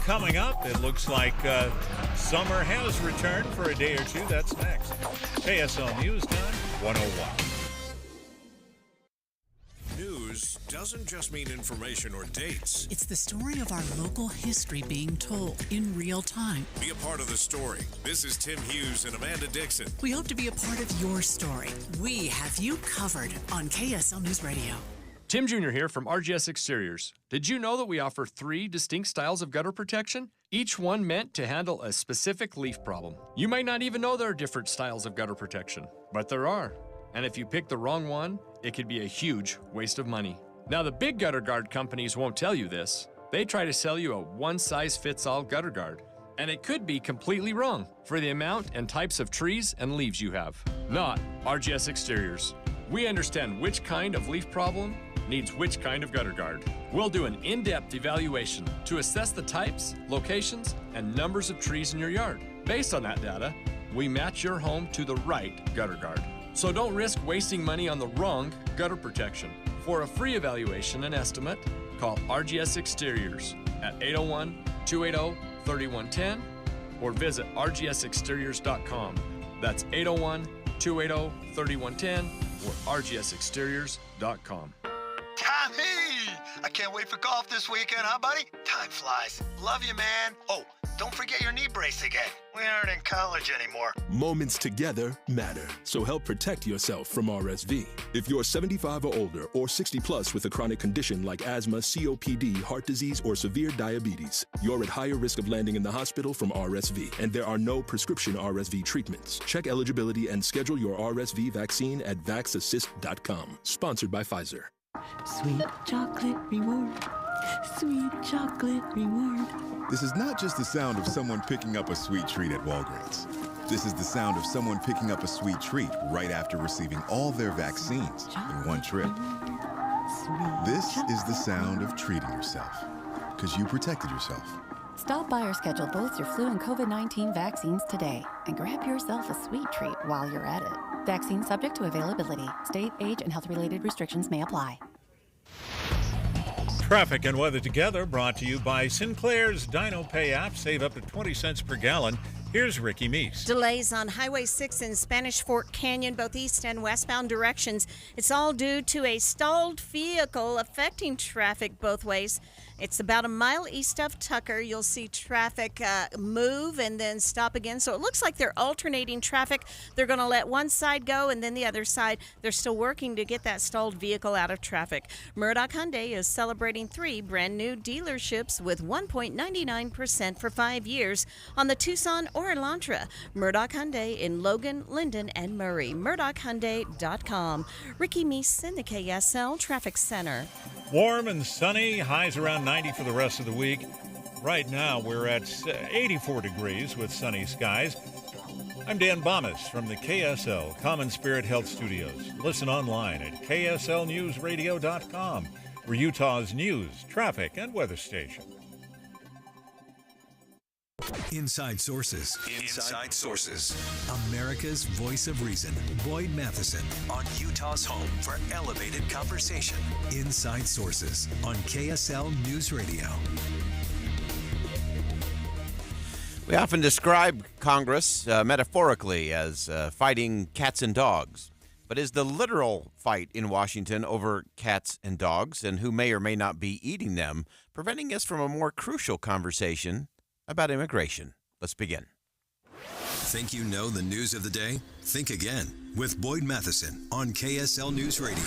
coming up. It looks like summer has returned for a day or two. That's next. KSL News Time 101. News doesn't just mean information or dates. It's the story of our local history being told in real time. Be a part of the story. This is Tim Hughes and Amanda Dixon. We hope to be a part of your story. We have you covered on KSL News Radio. Tim Jr. here from RGS Exteriors. Did you know that we offer 3 distinct styles of gutter protection? Each one meant to handle a specific leaf problem. You might not even know there are different styles of gutter protection, but there are. And if you pick the wrong one, it could be a huge waste of money. Now, the big gutter guard companies won't tell you this. They try to sell you a one-size-fits-all gutter guard. And it could be completely wrong for the amount and types of trees and leaves you have. Not RGS Exteriors. We understand which kind of leaf problem needs which kind of gutter guard. We'll do an in-depth evaluation to assess the types, locations, and numbers of trees in your yard. Based on that data, we match your home to the right gutter guard. So don't risk wasting money on the wrong gutter protection. For a free evaluation and estimate, call RGS Exteriors at 801-280-3110 or visit rgsexteriors.com. That's 801-280-3110 or rgsexteriors.com. Tommy! I can't wait for golf this weekend, huh, buddy? Time flies. Love you, man. Oh, don't forget your knee brace again. We aren't in college anymore. Moments together matter, so help protect yourself from RSV. If you're 75 or older or 60 plus with a chronic condition like asthma, COPD, heart disease, or severe diabetes, you're at higher risk of landing in the hospital from RSV, and there are no prescription RSV treatments. Check eligibility and schedule your RSV vaccine at vaxassist.com. Sponsored by Pfizer. Sweet chocolate reward. Sweet chocolate reward. This is not just the sound of someone picking up a sweet treat at Walgreens. This is the sound of someone picking up a sweet treat right after receiving all their vaccines in one trip. This is the sound of treating yourself, because you protected yourself. Stop by or schedule both your flu and COVID-19 vaccines today and grab yourself a sweet treat while you're at it. Vaccine subject to availability. State, age, and health-related restrictions may apply. Traffic and weather together brought to you by Sinclair's Dino Pay app. Save up to 20 cents per gallon. Here's Ricky Meese. Delays on Highway 6 in Spanish Fork Canyon, both east and westbound directions. It's all due to a stalled vehicle affecting traffic both ways. It's about a mile east of Tucker. You'll see traffic move and then stop again. So it looks like they're alternating traffic. They're going to let one side go and then the other side. They're still working to get that stalled vehicle out of traffic. Murdoch Hyundai is celebrating 3 brand new dealerships with 1.99% for 5 years on the Tucson or Elantra. Murdoch Hyundai in Logan, Linden, and Murray. MurdochHyundai.com. Ricky Meese in the KSL Traffic Center. Warm and sunny, highs around 90 for the rest of the week. Right now, we're at 84 degrees with sunny skies. I'm Dan Bomas from the KSL Common Spirit Health Studios. Listen online at kslnewsradio.com. We're Utah's news, traffic, and weather station. Inside Sources. Inside Sources. America's voice of reason. Boyd Matheson on Utah's home for elevated conversation. Inside Sources on KSL News Radio. We often describe Congress metaphorically as fighting cats and dogs. But is the literal fight in Washington over cats and dogs and who may or may not be eating them preventing us from a more crucial conversation about immigration? Let's begin. Think you know the news of the day? Think again with Boyd Matheson on KSL News Radio.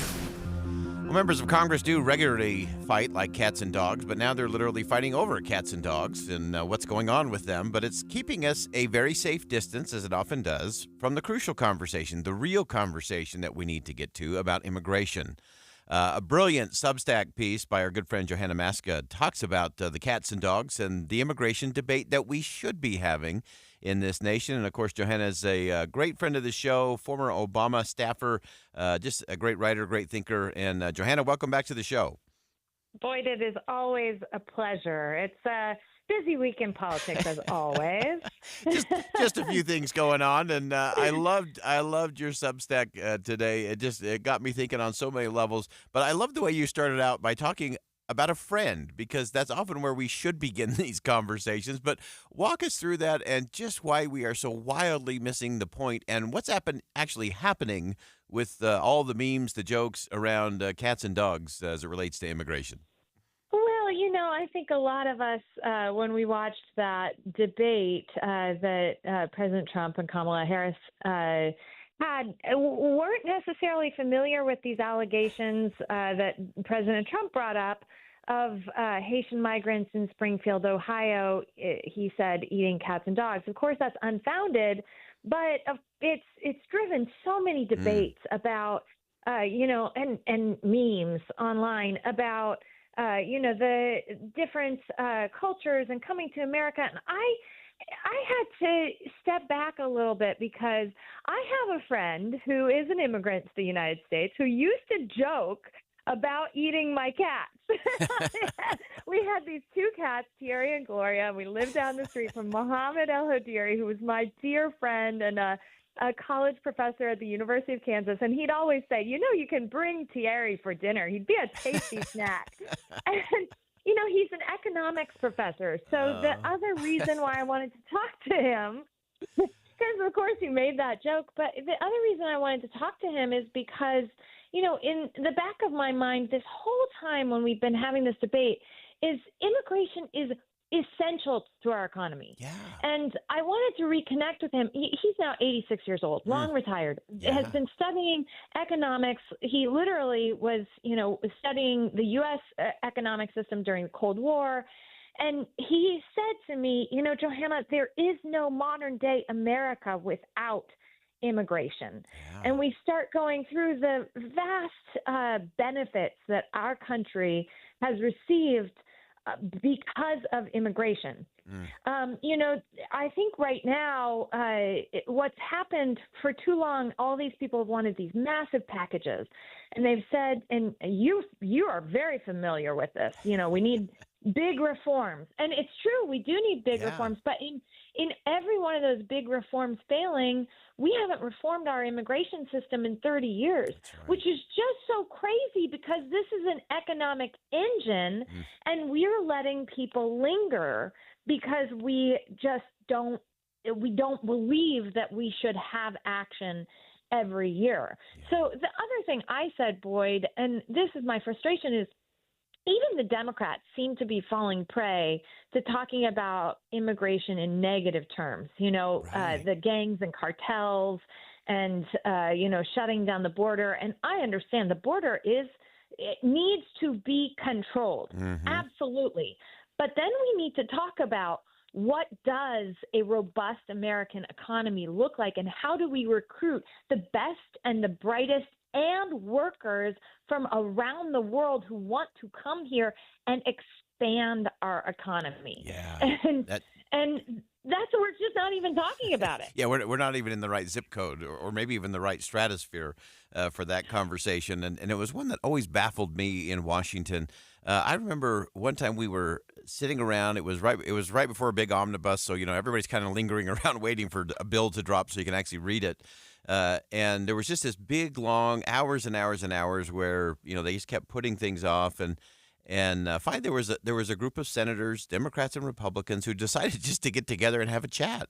Well, members of Congress do regularly fight like cats and dogs, but now they're literally fighting over cats and dogs and what's going on with them. But it's keeping us a very safe distance, as it often does, from the crucial conversation, the real conversation that we need to get to about immigration. A brilliant Substack piece by our good friend Johanna Maska talks about the cats and dogs and the immigration debate that we should be having in this nation. And, of course, Johanna is a great friend of the show, former Obama staffer, just a great writer, great thinker. And, Johanna, welcome back to the show. Boyd, it is always a pleasure. It's a busy week in politics, as always. just a few things going on, and I loved your Substack today. It got me thinking on so many levels. But I love the way you started out by talking about a friend, because that's often where we should begin these conversations. But walk us through that and just why we are so wildly missing the point and what's actually happening with all the memes, the jokes around cats and dogs as it relates to immigration. Well, I think a lot of us, when we watched that debate that President Trump and Kamala Harris weren't necessarily familiar with these allegations that President Trump brought up of Haitian migrants in Springfield, Ohio, he said, eating cats and dogs. Of course, that's unfounded, but it's driven so many debates about, and memes online about, the different cultures and coming to America. And I had to step back a little bit because I have a friend who is an immigrant to the United States who used to joke about eating my cats. We had these two cats, Thierry and Gloria, and we lived down the street from Mohammed El Hodiri, who was my dear friend and a college professor at the University of Kansas. And he'd always say, you can bring Thierry for dinner. He'd be a tasty snack. And he's an economics professor. So the other reason why I wanted to talk to him, because of course he made that joke, but the other reason I wanted to talk to him is because, in the back of my mind this whole time when we've been having this debate is immigration is essential to our economy. Yeah. And I wanted to reconnect with him. He's now 86 years old, long retired, has been studying economics. He literally was, studying the U.S. Economic system during the Cold War. And he said to me, Johanna, there is no modern day America without immigration. Yeah. And we start going through the vast benefits that our country has received because of immigration. I think right now what's happened for too long, all these people have wanted these massive packages. And they've said, and you are very familiar with this, we need big reforms. And it's true, we do need big reforms. But in every one of those big reforms failing, we haven't reformed our immigration system in 30 years, which is just so crazy because this is an economic engine and we're letting people linger because we just don't believe that we should have action every year. So the other thing I said, Boyd, and this is my frustration, is even the Democrats seem to be falling prey to talking about immigration in negative terms, the gangs and cartels and, shutting down the border. And I understand the border it needs to be controlled. Mm-hmm. Absolutely. But then we need to talk about what does a robust American economy look like and how do we recruit the best and the brightest and workers from around the world who want to come here and expand our economy. Yeah. And that's we're just not even talking about it. Yeah, we're not even in the right zip code or maybe even the right stratosphere for that conversation. And it was one that always baffled me in Washington. I remember one time we were sitting around. It was right before a big omnibus, so everybody's kind of lingering around waiting for a bill to drop so you can actually read it. And there was just this big, long hours and hours and hours where they just kept putting things off, and finally there was a group of senators, Democrats and Republicans, who decided just to get together and have a chat,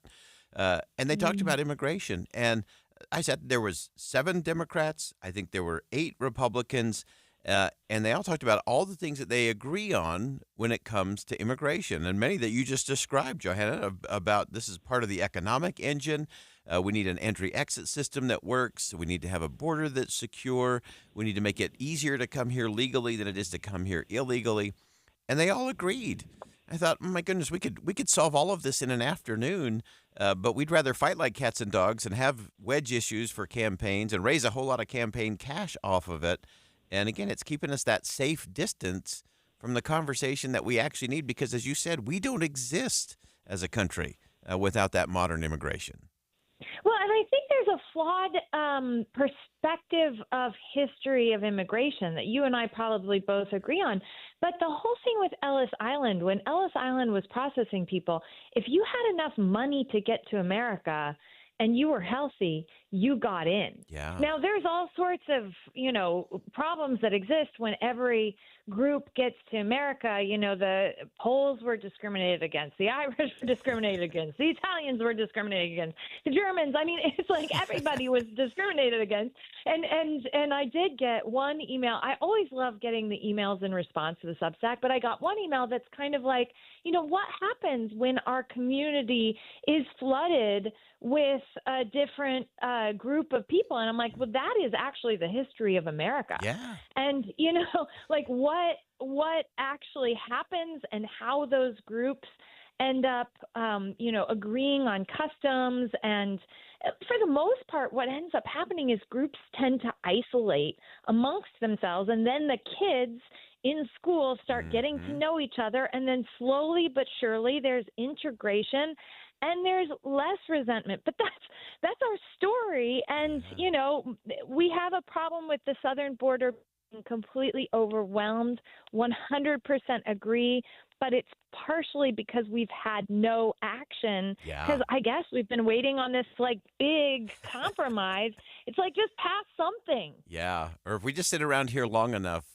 and they talked about immigration. And I said there was 7 Democrats, I think there were 8 Republicans, and they all talked about all the things that they agree on when it comes to immigration, and many that you just described, Johanna, about this is part of the economic engine. We need an entry-exit system that works. We need to have a border that's secure. We need to make it easier to come here legally than it is to come here illegally. And they all agreed. I thought, oh my goodness, we could solve all of this in an afternoon, but we'd rather fight like cats and dogs and have wedge issues for campaigns and raise a whole lot of campaign cash off of it. And again, it's keeping us that safe distance from the conversation that we actually need because, as you said, we don't exist as a country without that modern immigration. Well, and I think there's a flawed perspective of history of immigration that you and I probably both agree on. But the whole thing with Ellis Island, when Ellis Island was processing people, if you had enough money to get to America and you were healthy, you got in. Yeah. Now, there's all sorts of, problems that exist when every group gets to America. The Poles were discriminated against, the Irish were discriminated against, the Italians were discriminated against, the Germans. I mean, it's like everybody was discriminated against. And I did get one email. I always love getting the emails in response to the Substack, but I got one email that's kind of like, what happens when our community is flooded with a different group of people? And I'm like, well, that is actually the history of America. Yeah. And, like what actually happens and how those groups end up, agreeing on customs. And for the most part, what ends up happening is groups tend to isolate amongst themselves. And then the kids in school start getting to know each other. And then slowly but surely there's integration and there's less resentment. But that's our story. And, we have a problem with the southern border being completely overwhelmed. 100% agree. But it's partially because we've had no action. Because I guess we've been waiting on this big compromise. It's like, just pass something. Yeah. Or if we just sit around here long enough,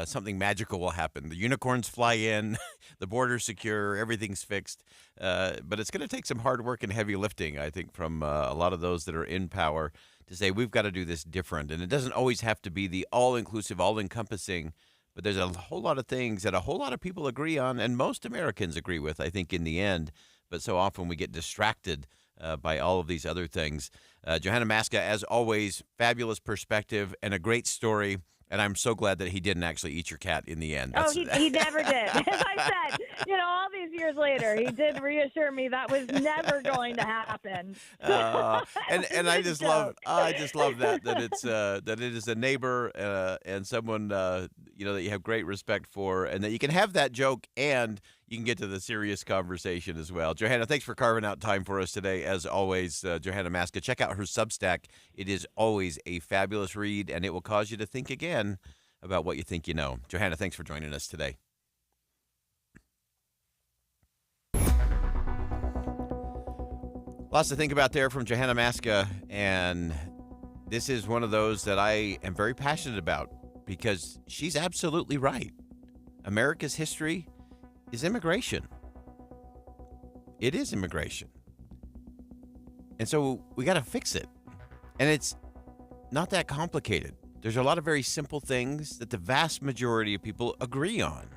something magical will happen. The unicorns fly in, the border's secure, everything's fixed. But it's going to take some hard work and heavy lifting, I think, from a lot of those that are in power to say we've got to do this different. And it doesn't always have to be the all-inclusive, all-encompassing, but there's a whole lot of things that a whole lot of people agree on, and most Americans agree with, I think, in the end. But so often we get distracted by all of these other things. Johanna Maska, as always, fabulous perspective and a great story. And I'm so glad that he didn't actually eat your cat in the end. He never did. As I said, all these years later, he did reassure me that was never going to happen. And I just love that it is a neighbor and someone that you have great respect for, and that you can have that joke and you can get to the serious conversation as well. Johanna, thanks for carving out time for us today. As always, Johanna Maska, check out her Substack. It is always a fabulous read, and it will cause you to think again about what you think you know. Johanna, thanks for joining us today. Lots to think about there from Johanna Maska, and this is one of those that I am very passionate about because she's absolutely right. America's history is immigration. It is immigration. And so we got to fix it. And it's not that complicated. There's a lot of very simple things that the vast majority of people agree on.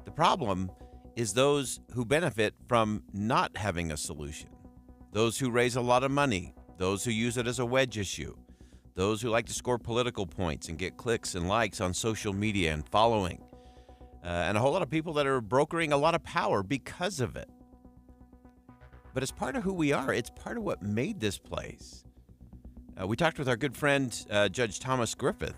The problem is those who benefit from not having a solution. Those who raise a lot of money. Those who use it as a wedge issue. Those who like to score political points and get clicks and likes on social media and following. And a whole lot of people that are brokering a lot of power because of it. But it's part of who we are. It's part of what made this place. We talked with our good friend, Judge Thomas Griffith,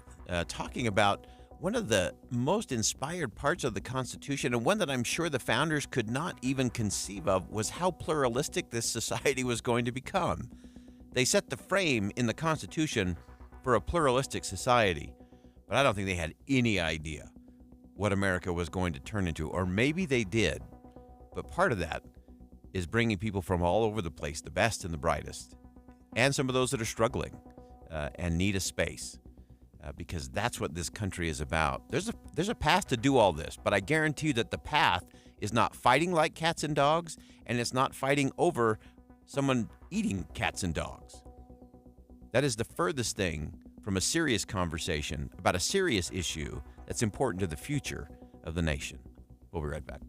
talking about one of the most inspired parts of the Constitution, and one that I'm sure the founders could not even conceive of, was how pluralistic this society was going to become. They set the frame in the Constitution for a pluralistic society, but I don't think they had any idea what America was going to turn into, or maybe they did. But part of that is bringing people from all over the place, the best and the brightest, and some of those that are struggling and need a space, because that's what this country is about. There's a path to do all this, but I guarantee you that the path is not fighting like cats and dogs, and it's not fighting over someone eating cats and dogs. That is the furthest thing from a serious conversation about a serious issue that's important to the future of the nation. We'll be right back.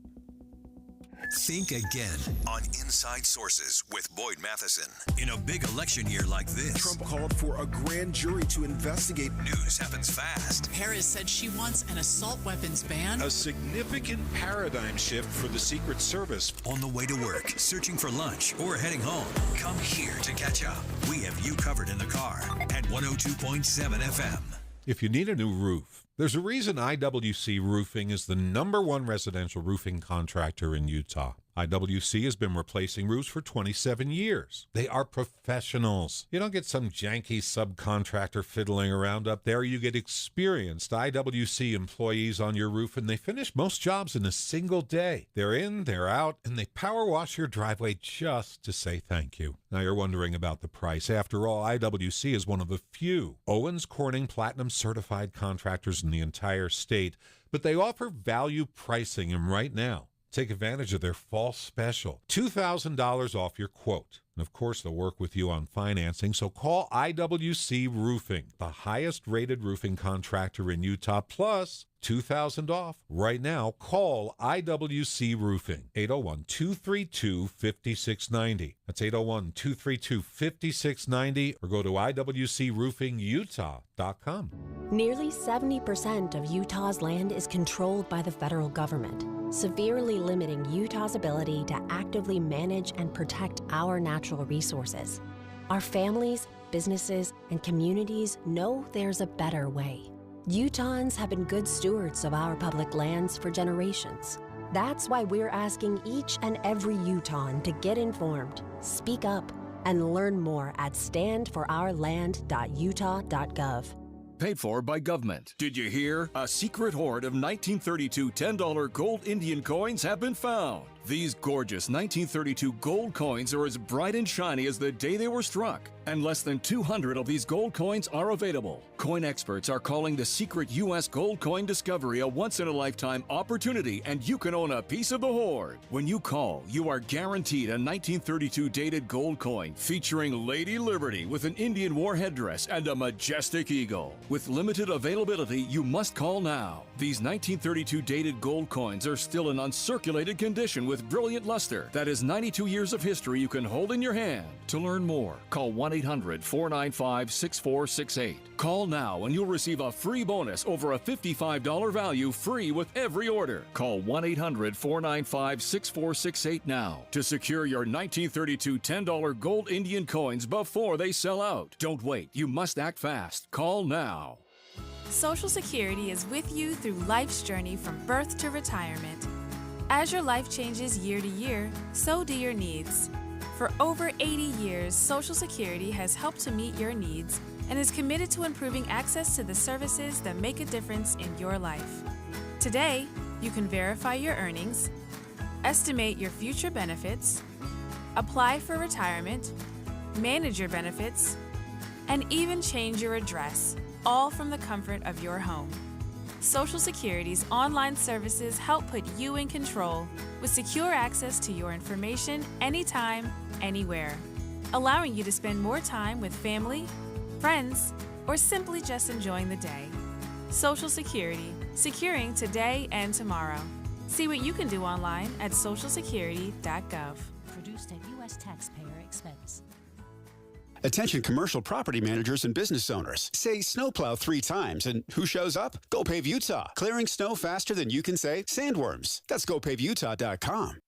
Think again on Inside Sources with Boyd Matheson. In a big election year like this, Trump called for a grand jury to investigate. News happens fast. Harris said she wants an assault weapons ban. A significant paradigm shift for the Secret Service. On the way to work, searching for lunch, or heading home, come here to catch up. We have you covered in the car at 102.7 FM. If you need a new roof, there's a reason IWC Roofing is the #1 residential roofing contractor in Utah. IWC has been replacing roofs for 27 years. They are professionals. You don't get some janky subcontractor fiddling around up there. You get experienced IWC employees on your roof, and they finish most jobs in a single day. They're in, they're out, and they power wash your driveway just to say thank you. Now you're wondering about the price. After all, IWC is one of the few Owens Corning Platinum certified contractors in the entire state, but they offer value pricing, and right now, take advantage of their fall special. $2,000 off your quote. And of course, they'll work with you on financing, so call IWC Roofing, the highest rated roofing contractor in Utah, plus $2,000 off. Right now, call IWC Roofing, 801-232-5690. That's 801-232-5690, or go to IWCRoofingUtah.com. Nearly 70% of Utah's land is controlled by the federal government, severely limiting Utah's ability to actively manage and protect our natural resources. Our families, businesses, and communities know there's a better way. Utahns have been good stewards of our public lands for generations. That's why we're asking each and every Utahn to get informed, speak up, and learn more at standforourland.utah.gov. Paid for by government. Did you hear? A secret hoard of 1932 $10 gold Indian coins have been found. These gorgeous 1932 gold coins are as bright and shiny as the day they were struck, and less than 200 of these gold coins are available. Coin experts are calling the secret U.S. gold coin discovery a once-in-a-lifetime opportunity, and you can own a piece of the hoard. When you call, you are guaranteed a 1932 dated gold coin featuring Lady Liberty with an Indian war headdress and a majestic eagle. With limited availability, you must call now. These 1932 dated gold coins are still in uncirculated condition with brilliant luster that is 92 years of history you can hold in your hand. To learn more, call 1-800-495-6468. Call now and you'll receive a free bonus over a $55 value free with every order. Call 1-800-495-6468 now to secure your 1932 $10 gold Indian coins before they sell out. Don't wait. You must act fast. Call now. Social Security is with you through life's journey from birth to retirement. As your life changes year to year, so do your needs. For over 80 years, Social Security has helped to meet your needs and is committed to improving access to the services that make a difference in your life. Today, you can verify your earnings, estimate your future benefits, apply for retirement, manage your benefits, and even change your address, all from the comfort of your home. Social Security's online services help put you in control with secure access to your information anytime, anywhere, allowing you to spend more time with family, friends, or simply just enjoying the day. Social Security, securing today and tomorrow. See what you can do online at socialsecurity.gov. Produced at U.S. taxpayer expense. Attention commercial property managers and business owners. Say snowplow 3 times and who shows up? GoPave Utah. Clearing snow faster than you can say sandworms. That's GoPaveUtah.com.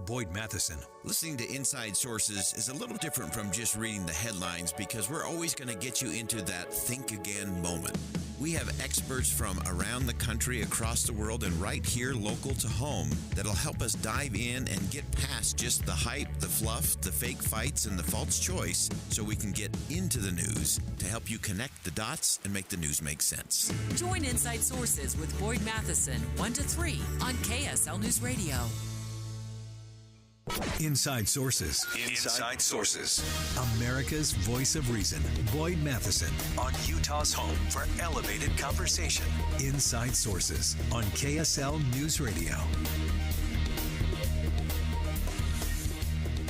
Boyd Matheson. Listening to Inside Sources is a little different from just reading the headlines because we're always going to get you into that think again moment. We have experts from around the country, across the world, and right here local to home that'll help us dive in and get past just the hype, the fluff, the fake fights, and the false choice so we can get into the news to help you connect the dots and make the news make sense. Join Inside Sources with Boyd Matheson, 1 to 3 on KSL News Radio. Inside Sources. Inside Sources. America's voice of reason. Boyd Matheson on Utah's home for elevated conversation. Inside Sources on KSL News Radio.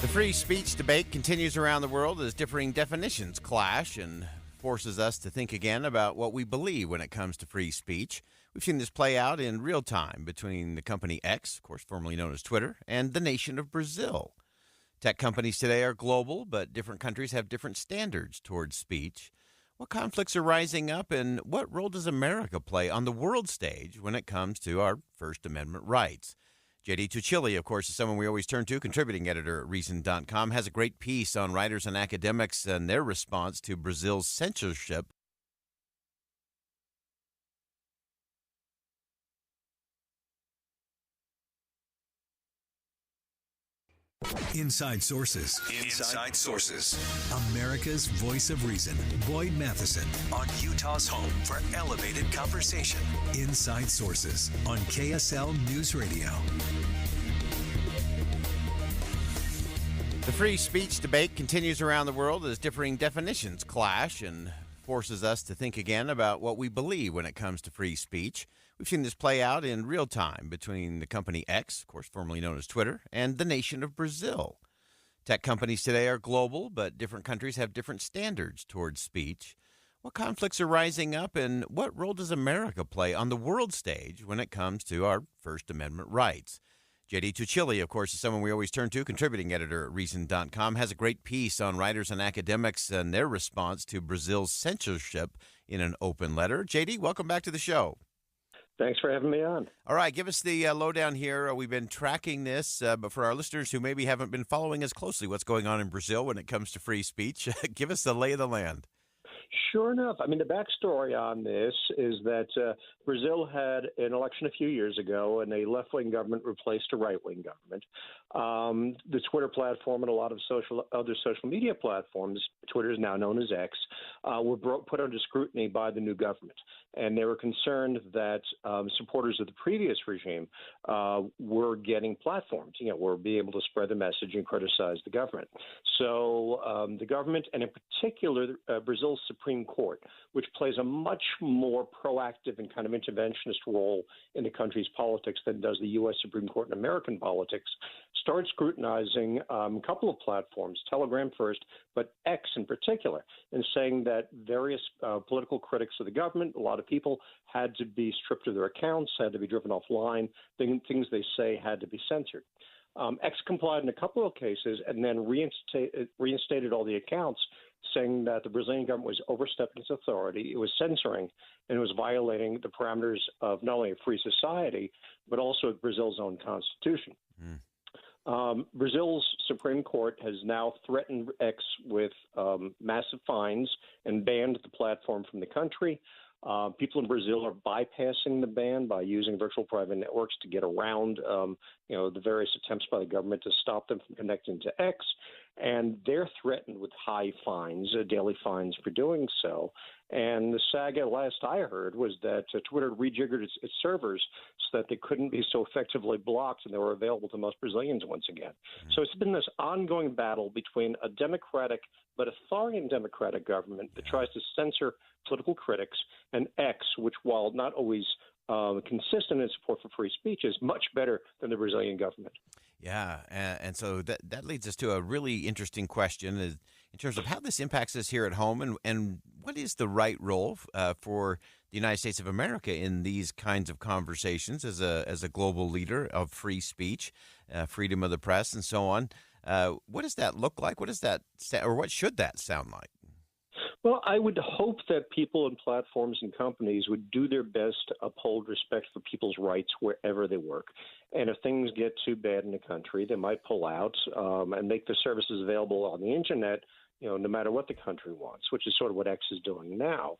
The free speech debate continues around the world as differing definitions clash and forces us to think again about what we believe when it comes to free speech. We've seen this play out in real time between the company X, of course formerly known as Twitter, and the nation of Brazil. Tech companies today are global, but different countries have different standards towards speech. What conflicts are rising up, and what role does America play on the world stage when it comes to our First Amendment rights? J.D. Tuccilli, of course, is someone we always turn to, contributing editor at Reason.com, has a great piece on writers and academics and their response to Brazil's censorship Inside Sources. Inside Sources. America's voice of reason. Boyd Matheson on Utah's home for elevated conversation. Inside Sources on KSL News Radio. The free speech debate continues around the world as differing definitions clash and forces us to think again about what we believe when it comes to free speech. We've seen this play out in real time between the company X, of course formerly known as Twitter, and the nation of Brazil. Tech companies today are global, but different countries have different standards towards speech. What conflicts are rising up, and what role does America play on the world stage when it comes to our First Amendment rights? J.D. Tuccilli, of course, is someone we always turn to, contributing editor at Reason.com, has a great piece on writers and academics and their response to Brazil's censorship in an open letter. J.D., welcome back to the show. Thanks for having me on. All right, give us the lowdown here. We've been tracking this, but for our listeners who maybe haven't been following as closely what's going on in Brazil when it comes to free speech, give us the lay of the land. Sure enough. I mean, the backstory on this is that Brazil had an election a few years ago, and a left-wing government replaced a right-wing government. The Twitter platform and a lot of other social media platforms, Twitter is now known as X, were put under scrutiny by the new government. And they were concerned that supporters of the previous regime were getting platforms, were being able to spread the message and criticize the government. So the government, and in particular Brazil's Supreme Court, which plays a much more proactive and kind of interventionist role in the country's politics than does the U.S. Supreme Court in American politics, started scrutinizing a couple of platforms, Telegram first, but X in particular, and saying that various political critics of the government, a lot of people, had to be stripped of their accounts, had to be driven offline, things they say had to be censored. X complied in a couple of cases and then reinstated all the accounts, saying that the Brazilian government was overstepping its authority, it was censoring, and it was violating the parameters of not only a free society, but also Brazil's own constitution. Brazil's Supreme Court has now threatened X with massive fines and banned the platform from the country. People in Brazil are bypassing the ban by using virtual private networks to get around, the various attempts by the government to stop them from connecting to X. And they're threatened with high fines, daily fines for doing so. And the saga last I heard was that Twitter rejiggered its servers so that they couldn't be so effectively blocked and they were available to most Brazilians once again. So it's been this ongoing battle between a democratic but authoritarian democratic government that tries to censor political critics and X, which, while not always consistent in support for free speech, is much better than the Brazilian government. Yeah, and so that leads us to a really interesting question in terms of how this impacts us here at home, and what is the right role for the United States of America in these kinds of conversations as a global leader of free speech, freedom of the press, and so on. What does that look like? What does that or what should that sound like? Well, I would hope that people and platforms and companies would do their best to uphold respect for people's rights wherever they work. And if things get too bad in the country, they might pull out and make the services available on the Internet, no matter what the country wants, which is sort of what X is doing now.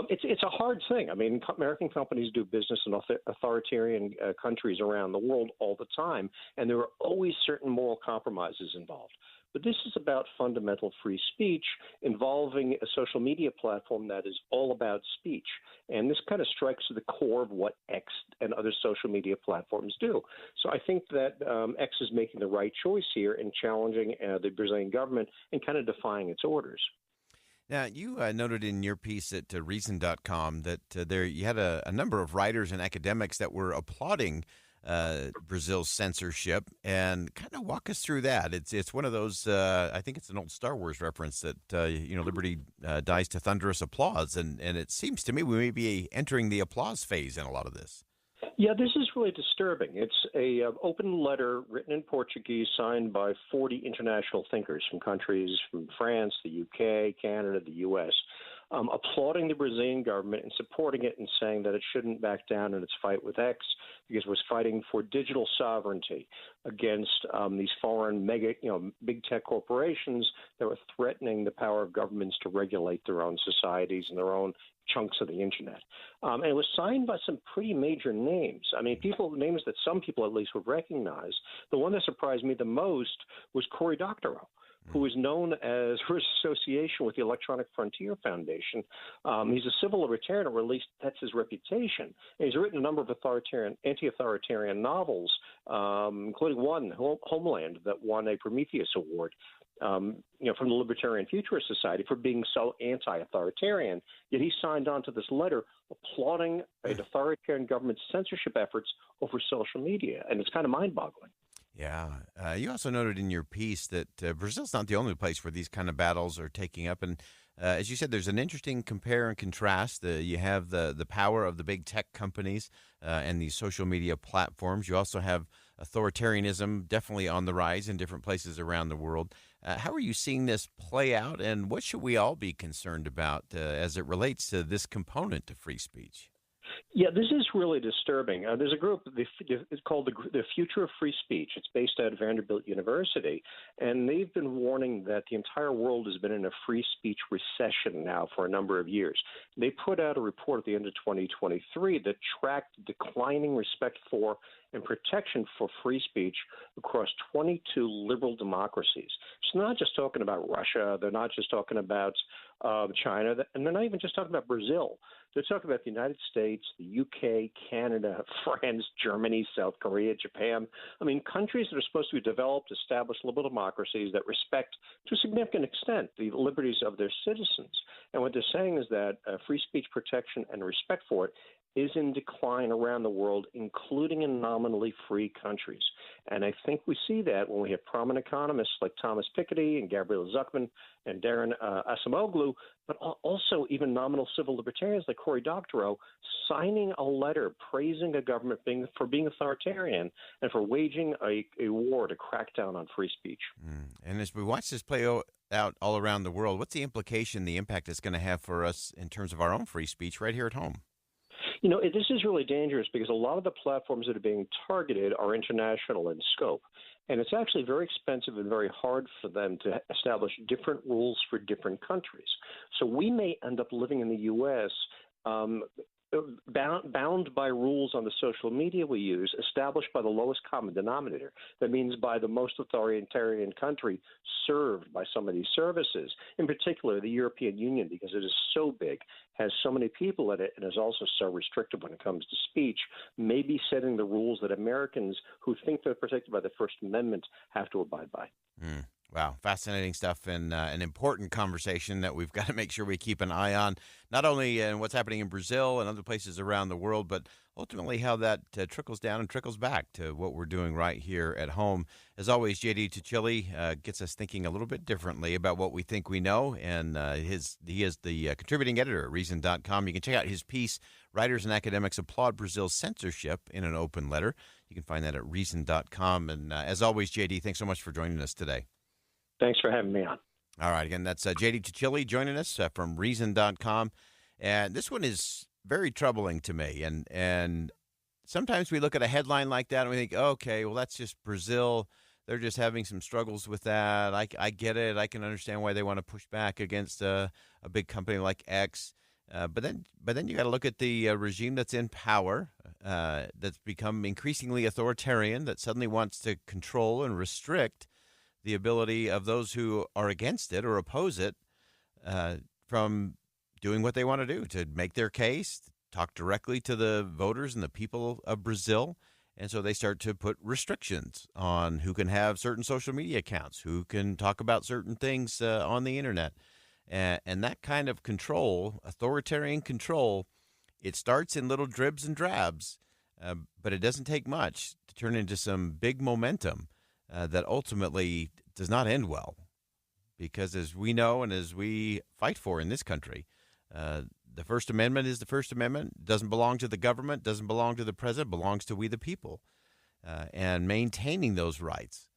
It's a hard thing. I mean, American companies do business in authoritarian countries around the world all the time, and there are always certain moral compromises involved. But this is about fundamental free speech involving a social media platform that is all about speech. And this kind of strikes to the core of what X and other social media platforms do. So I think that X is making the right choice here in challenging the Brazilian government and kind of defying its orders. Now, you noted in your piece at Reason.com that you had a number of writers and academics that were applauding Brazil's censorship, and kind of walk us through that. It's one of those, I think it's an old Star Wars reference that, liberty dies to thunderous applause, and it seems to me we may be entering the applause phase in a lot of this. Yeah, this is really disturbing. It's a open letter written in Portuguese, signed by 40 international thinkers from countries from France, the UK, Canada, the US. applauding the Brazilian government and supporting it and saying that it shouldn't back down in its fight with X because it was fighting for digital sovereignty against these foreign big tech corporations that were threatening the power of governments to regulate their own societies and their own chunks of the internet. And it was signed by some pretty major names. I mean, names that some people at least would recognize. The one that surprised me the most was Cory Doctorow, who is known as for his association with the Electronic Frontier Foundation. He's a civil libertarian, or at least that's his reputation. And he's written a number of anti-authoritarian novels, including one, Homeland, that won a Prometheus Award. From the Libertarian Futurist Society for being so anti-authoritarian, yet he signed on to this letter applauding an authoritarian government's censorship efforts over social media, and it's kind of mind-boggling. Yeah. You also noted in your piece that Brazil's not the only place where these kind of battles are taking up, and as you said, there's an interesting compare and contrast. You have the power of the big tech companies and these social media platforms. You also have authoritarianism definitely on the rise in different places around the world. How are you seeing this play out, and what should we all be concerned about as it relates to this component of free speech? Yeah, this is really disturbing. There's a group it's called the Future of Free Speech. It's based out of Vanderbilt University, and they've been warning that the entire world has been in a free speech recession now for a number of years. They put out a report at the end of 2023 that tracked declining respect for and protection for free speech across 22 liberal democracies. It's not just talking about Russia. They're not just talking about China, and they're not even just talking about Brazil. They're talking about the United States, the UK, Canada, France, Germany, South Korea, Japan. I mean, countries that are supposed to be developed, established liberal democracies that respect, to a significant extent, the liberties of their citizens. And what they're saying is that free speech protection and respect for it is in decline around the world, including in nominally free countries. And I think we see that when we have prominent economists like Thomas Piketty and Gabriel Zucman and Darren Acemoglu, but also even nominal civil libertarians like Cory Doctorow signing a letter praising a government for being authoritarian and for waging a war to crack down on free speech. And as we watch this play out all around the world, what's the implication, the impact it's going to have for us in terms of our own free speech right here at home? You know, this is really dangerous because a lot of the platforms that are being targeted are international in scope. And it's actually very expensive and very hard for them to establish different rules for different countries. So we may end up living in the U.S. Bound by rules on the social media we use, established by the lowest common denominator. That means by the most authoritarian country served by some of these services, in particular the European Union, because it is so big, has so many people in it, and is also so restrictive when it comes to speech, may be setting the rules that Americans who think they're protected by the First Amendment have to abide by. Wow, fascinating stuff, and an important conversation that we've got to make sure we keep an eye on, not only in what's happening in Brazil and other places around the world, but ultimately how that trickles down and trickles back to what we're doing right here at home. As always, J.D. Tuccilli gets us thinking a little bit differently about what we think we know, and he is the contributing editor at Reason.com. You can check out his piece, Writers and Academics Applaud Brazil's Censorship in an Open Letter. You can find that at Reason.com. And as always, J.D., thanks so much for joining us today. Thanks for having me on. All right. Again, that's J.D. Tuccilli joining us from Reason.com. And this one is very troubling to me. And sometimes we look at a headline like that and we think, okay, well, that's just Brazil. They're just having some struggles with that. I get it. I can understand why they want to push back against a big company like X. But then you got to look at the regime that's in power, that's become increasingly authoritarian, that suddenly wants to control and restrict the ability of those who are against it or oppose it from doing what they want to do, to make their case, talk directly to the voters and the people of Brazil. And so they start to put restrictions on who can have certain social media accounts, who can talk about certain things on the internet. And that kind of control, authoritarian control, it starts in little dribs and drabs, but it doesn't take much to turn into some big momentum that ultimately does not end well. Because as we know and as we fight for in this country, the First Amendment is the First Amendment. It doesn't belong to the government, doesn't belong to the president, belongs to we the people. And maintaining those rights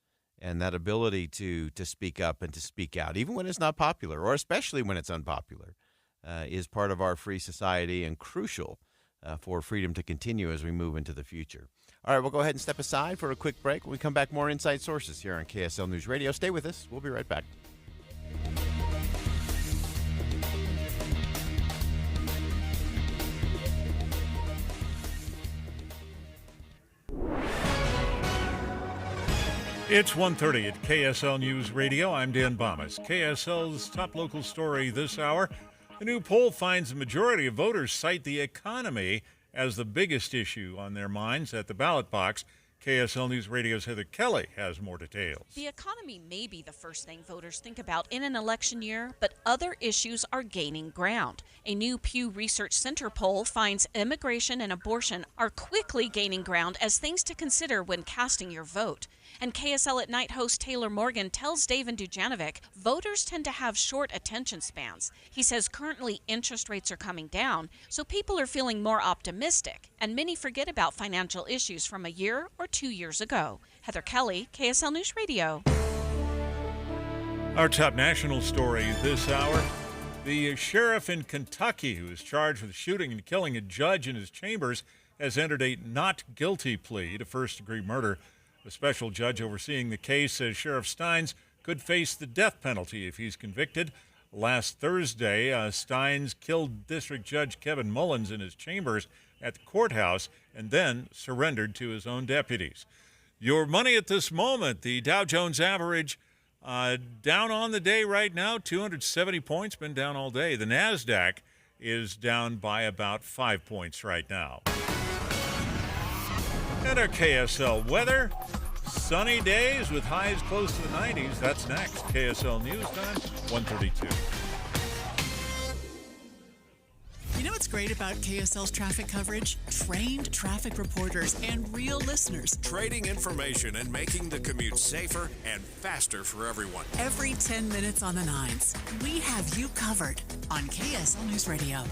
and that ability to speak up and to speak out, even when it's not popular, or especially when it's unpopular, is part of our free society and crucial for freedom to continue as we move into the future. All right, we'll go ahead and step aside for a quick break. When we come back, more Inside Sources here on KSL News Radio. Stay with us. We'll be right back. It's 1:30 at KSL News Radio. I'm Dan Bomas. KSL's top local story this hour. A new poll finds the majority of voters cite the economy as the biggest issue on their minds at the ballot box. KSL News Radio's Heather Kelly has more details. The economy may be the first thing voters think about in an election year, but other issues are gaining ground. A new Pew Research Center poll finds immigration and abortion are quickly gaining ground as things to consider when casting your vote. And KSL at Night host Taylor Morgan tells Dave and Dujanovic voters tend to have short attention spans. He says currently interest rates are coming down, so people are feeling more optimistic, and many forget about financial issues from a year or 2 years ago. Heather Kelly, KSL News Radio. Our top national story this hour. The sheriff in Kentucky who is charged with shooting and killing a judge in his chambers has entered a not guilty plea to first-degree murder. The special judge overseeing the case says Sheriff Steins could face the death penalty if he's convicted. Last Thursday, Steins killed District Judge Kevin Mullins in his chambers at the courthouse and then surrendered to his own deputies. Your money at this moment, the Dow Jones average down on the day right now, 270 points, been down all day. The NASDAQ is down by about 5 points right now. And our KSL weather, sunny days with highs close to the 90s. That's next. KSL News Time, 1:32. You know what's great about KSL's traffic coverage? Trained traffic reporters and real listeners. Trading information and making the commute safer and faster for everyone. Every 10 minutes on the nines, we have you covered on KSL News Radio.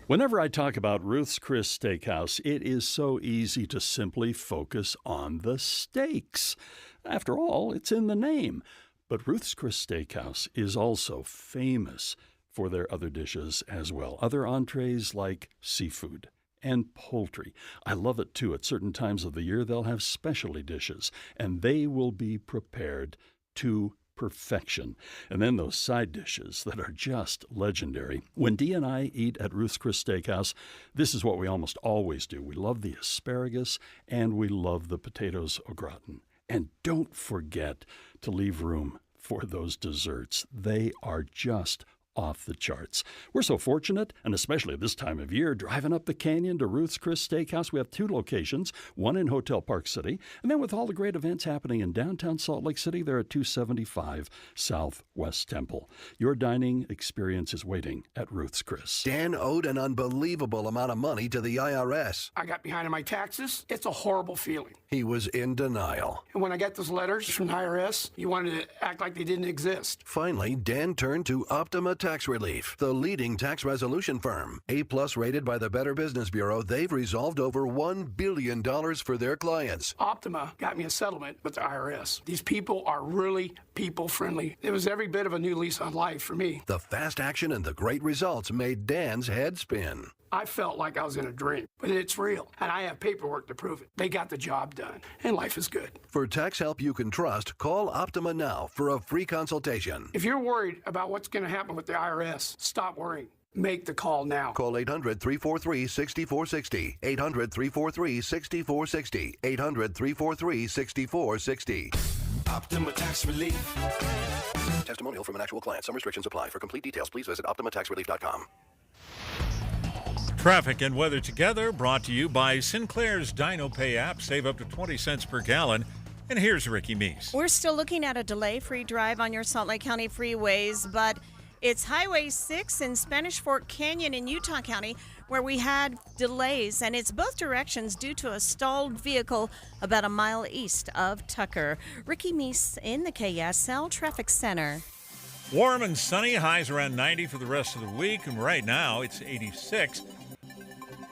Whenever I talk about Ruth's Chris Steakhouse, it is so easy to simply focus on the steaks. After all, it's in the name. But Ruth's Chris Steakhouse is also famous for their other dishes as well. Other entrees like seafood and poultry. I love it too. At certain times of the year, they'll have specialty dishes, and they will be prepared to perfection. And then those side dishes that are just legendary. When Dee and I eat at Ruth's Chris Steakhouse, this is what we almost always do. We love the asparagus and we love the potatoes au gratin. And don't forget to leave room for those desserts. They are just off the charts. We're so fortunate, and especially at this time of year, driving up the canyon to Ruth's Chris Steakhouse. We have 2 locations, one in Hotel Park City, and then with all the great events happening in downtown Salt Lake City, they're at 275 Southwest Temple. Your dining experience is waiting at Ruth's Chris. Dan owed an unbelievable amount of money to the IRS. I got behind on my taxes. It's a horrible feeling. He was in denial. And when I got those letters from the IRS, you wanted to act like they didn't exist. Finally, Dan turned to Optima Tax Relief, the leading tax resolution firm. A-plus rated by the Better Business Bureau, they've resolved over $1 billion for their clients. Optima got me a settlement with the IRS. These people are really people-friendly. It was every bit of a new lease on life for me. The fast action and the great results made Dan's head spin. I felt like I was in a dream, but it's real, and I have paperwork to prove it. They got the job done, and life is good. For tax help you can trust, call Optima now for a free consultation. If you're worried about what's going to happen with the IRS, stop worrying. Make the call now. Call 800-343-6460. 800-343-6460. 800-343-6460. Optima Tax Relief. Testimonial from an actual client. Some restrictions apply. For complete details, please visit OptimaTaxRelief.com. Traffic and weather together, brought to you by Sinclair's DinoPay app. Save up to 20 cents per gallon. And here's Ricky Meese. We're still looking at a delay-free drive on your Salt Lake County freeways, but it's Highway 6 in Spanish Fork Canyon in Utah County where we had delays, and it's both directions due to a stalled vehicle about a mile east of Tucker. Ricky Meese in the KSL Traffic Center. Warm and sunny, highs around 90 for the rest of the week, and right now it's 86.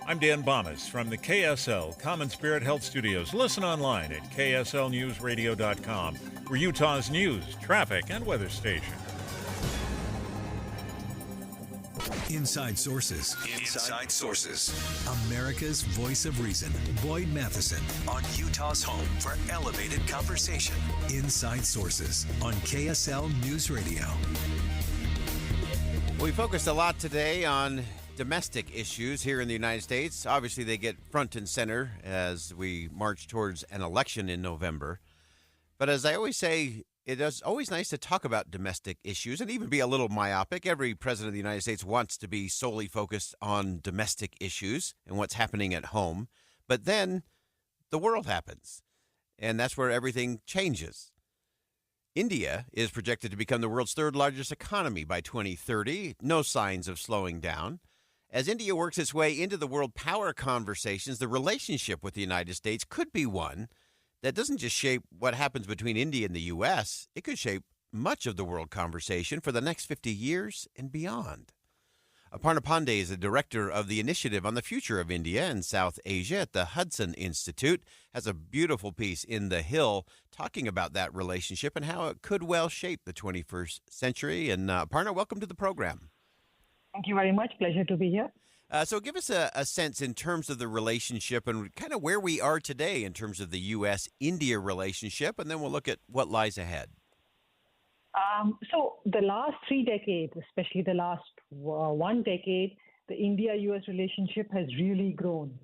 I'm Dan Bomas from the KSL Common Spirit Health Studios. Listen online at kslnewsradio.com. We're Utah's news, traffic, and weather station. Inside Sources. Inside Sources. America's voice of reason. Boyd Matheson on Utah's home for elevated conversation. Inside Sources on KSL News Radio. We focused a lot today on domestic issues here in the United States. Obviously, they get front and center as we march towards an election in November. But as I always say, it is always nice to talk about domestic issues and even be a little myopic. Every president of the United States wants to be solely focused on domestic issues and what's happening at home. But then the world happens, and that's where everything changes. India is projected to become the world's third largest economy by 2030. No signs of slowing down. As India works its way into the world power conversations, the relationship with the United States could be one that doesn't just shape what happens between India and the U.S., it could shape much of the world conversation for the next 50 years and beyond. Aparna Pandey is the director of the Initiative on the Future of India and South Asia at the Hudson Institute, has a beautiful piece in The Hill talking about that relationship and how it could well shape the 21st century. And Aparna, welcome to the program. Thank you very much. Pleasure to be here. So give us a sense in terms of the relationship and kind of where we are today in terms of the U.S.-India relationship, and then we'll look at what lies ahead. So the last 3 decades, especially the last 1 decade, the India-U.S. relationship has really grown.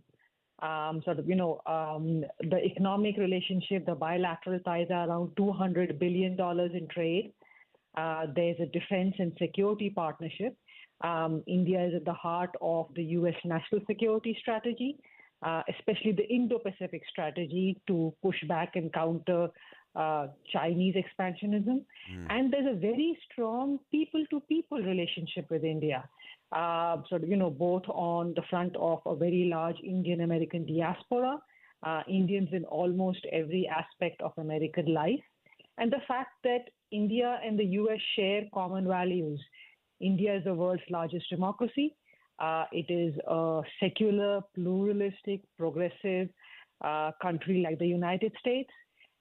The economic relationship, the bilateral ties are around $200 billion in trade. There's a defense and security partnership. India is at the heart of the U.S. national security strategy, especially the Indo-Pacific strategy to push back and counter Chinese expansionism. And there's a very strong people-to-people relationship with India, both on the front of a very large Indian-American diaspora, Indians in almost every aspect of American life, and the fact that India and the U.S. share common values. India is the world's largest democracy. It is a secular, pluralistic, progressive country like the United States,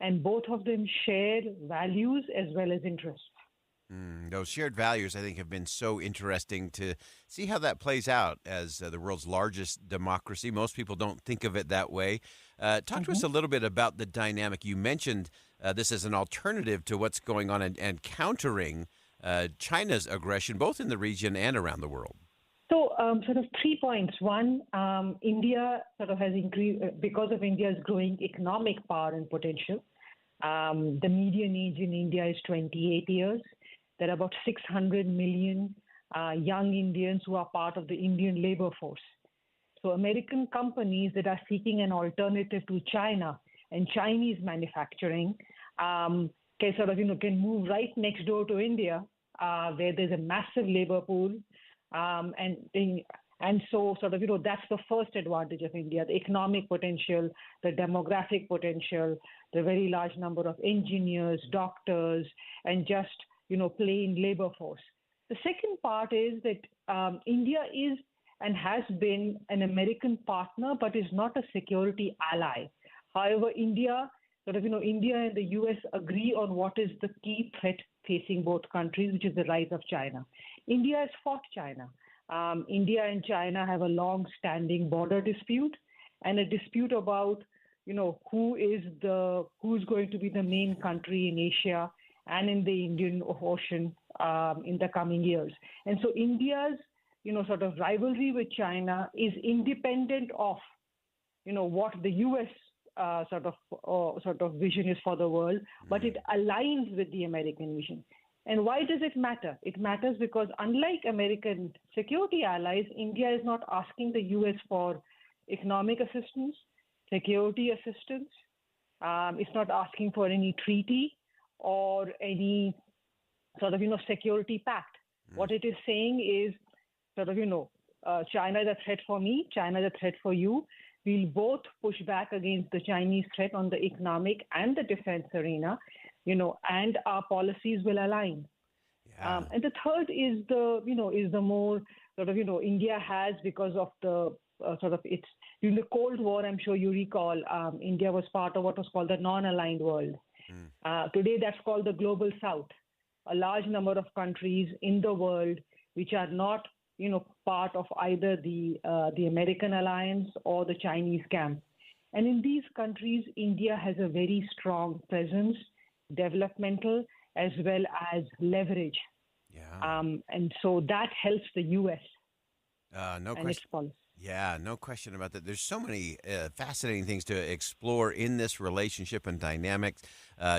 and both of them share values as well as interests. Those shared values, I think, have been so interesting to see how that plays out as the world's largest democracy. Most people don't think of it that way. Talk to us a little bit about the dynamic. You mentioned this as an alternative to what's going on and countering China's aggression, both in the region and around the world. So 3 points. One, India has increased because of India's growing economic power and potential. The median age in India is 28 years. There are about 600 million young Indians who are part of the Indian labor force. So American companies that are seeking an alternative to China and Chinese manufacturing can move right next door to India, where there's a massive labor pool, so that's the first advantage of India: the economic potential, the demographic potential, the very large number of engineers, doctors, and just plain labor force. The second part is that India is and has been an American partner, but is not a security ally. However, India and the U.S. agree on what is the key threat facing both countries, which is the rise of China. India has fought China. India and China have a long-standing border dispute and a dispute about, who's going to be the main country in Asia and in the Indian Ocean in the coming years. And so India's, rivalry with China is independent of, what the U.S. vision is for the world, but it aligns with the American vision. And why does it matter? It matters because unlike American security allies, India is not asking the U.S. for economic assistance, security assistance. It's not asking for any treaty or any security pact. What it is saying is China is a threat for me, China is a threat for you. We'll both push back against the Chinese threat on the economic and the defense arena, and our policies will align. Yeah. And the third is the more India has, because of the it's during the Cold War, I'm sure you recall, India was part of what was called the non-aligned world. Today, that's called the Global South. A large number of countries in the world which are not part of either the American alliance or the Chinese camp. And in these countries, India has a very strong presence, developmental as well as leverage. Yeah. And so that helps the U.S. No and its question. policy. Yeah, no question about that. There's so many fascinating things to explore in this relationship and dynamics.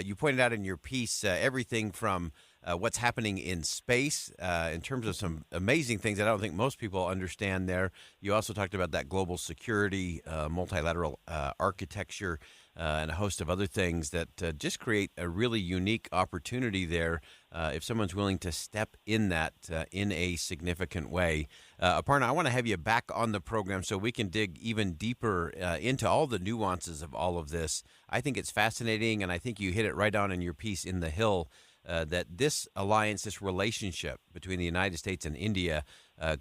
You pointed out in your piece everything from what's happening in space in terms of some amazing things that I don't think most people understand there. You also talked about that global security, multilateral architecture, and a host of other things that just create a really unique opportunity there if someone's willing to step in that in a significant way. Aparna, I want to have you back on the program so we can dig even deeper into all the nuances of all of this. I think it's fascinating, and I think you hit it right on in your piece in The Hill, that this alliance, this relationship between the United States and India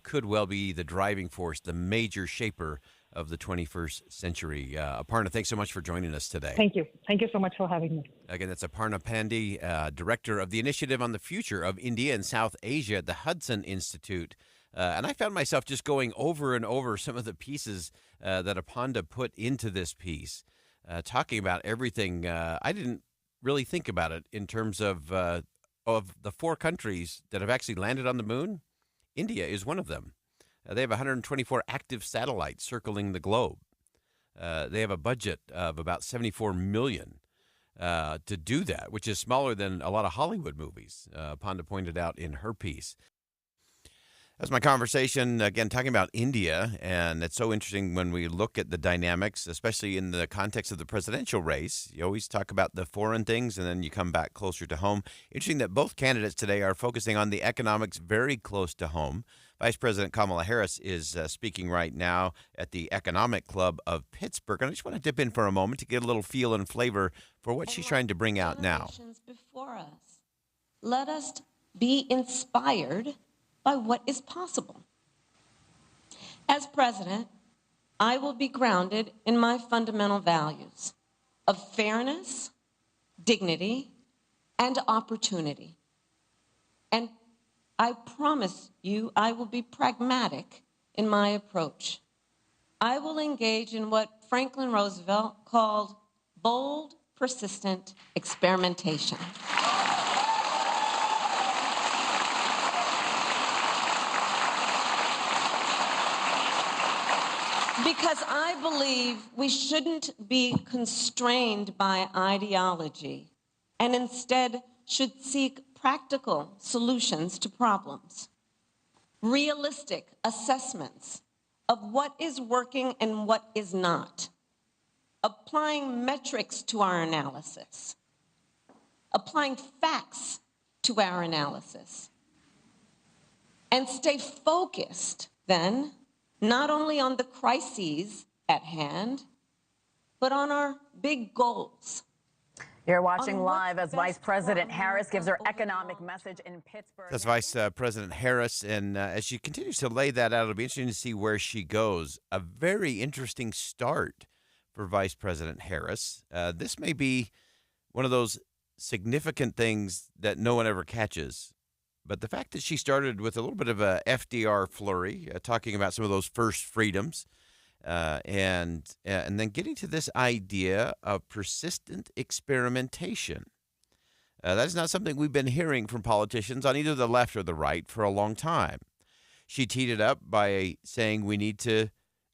could well be the driving force, the major shaper of the 21st century. Aparna, thanks so much for joining us today. Thank you. Thank you so much for having me. Again, that's Aparna Pandey, Director of the Initiative on the Future of India and South Asia at the Hudson Institute. And I found myself just going over and over some of the pieces that Aparna put into this piece, talking about everything. I didn't really think about it in terms of the 4 countries that have actually landed on the moon. India is one of them. They have 124 active satellites circling the globe. They have a budget of about $74 million to do that, which is smaller than a lot of Hollywood movies, Panda pointed out in her piece. That's my conversation, again, talking about India, and it's so interesting when we look at the dynamics, especially in the context of the presidential race. You always talk about the foreign things, and then you come back closer to home. Interesting that both candidates today are focusing on the economics very close to home. Vice President Kamala Harris is speaking right now at the Economic Club of Pittsburgh, and I just want to dip in for a moment to get a little feel and flavor for what she's trying to bring out now. Before us, let us be inspired by what is possible. As president, I will be grounded in my fundamental values of fairness, dignity, and opportunity. And I promise you I will be pragmatic in my approach. I will engage in what Franklin Roosevelt called bold, persistent experimentation. Because I believe we shouldn't be constrained by ideology and instead should seek practical solutions to problems, realistic assessments of what is working and what is not, applying metrics to our analysis, applying facts to our analysis, and stay focused then not only on the crises at hand, but on our big goals. You're watching live as Vice President Harris gives her economic message in Pittsburgh. That's Vice President Harris, and as she continues to lay that out, it'll be interesting to see where she goes. A very interesting start for Vice President Harris. This may be one of those significant things that no one ever catches. But the fact that she started with a little bit of a FDR flurry, talking about some of those first freedoms, and then getting to this idea of persistent experimentation. That is not something we've been hearing from politicians on either the left or the right for a long time. She teed it up by saying we need to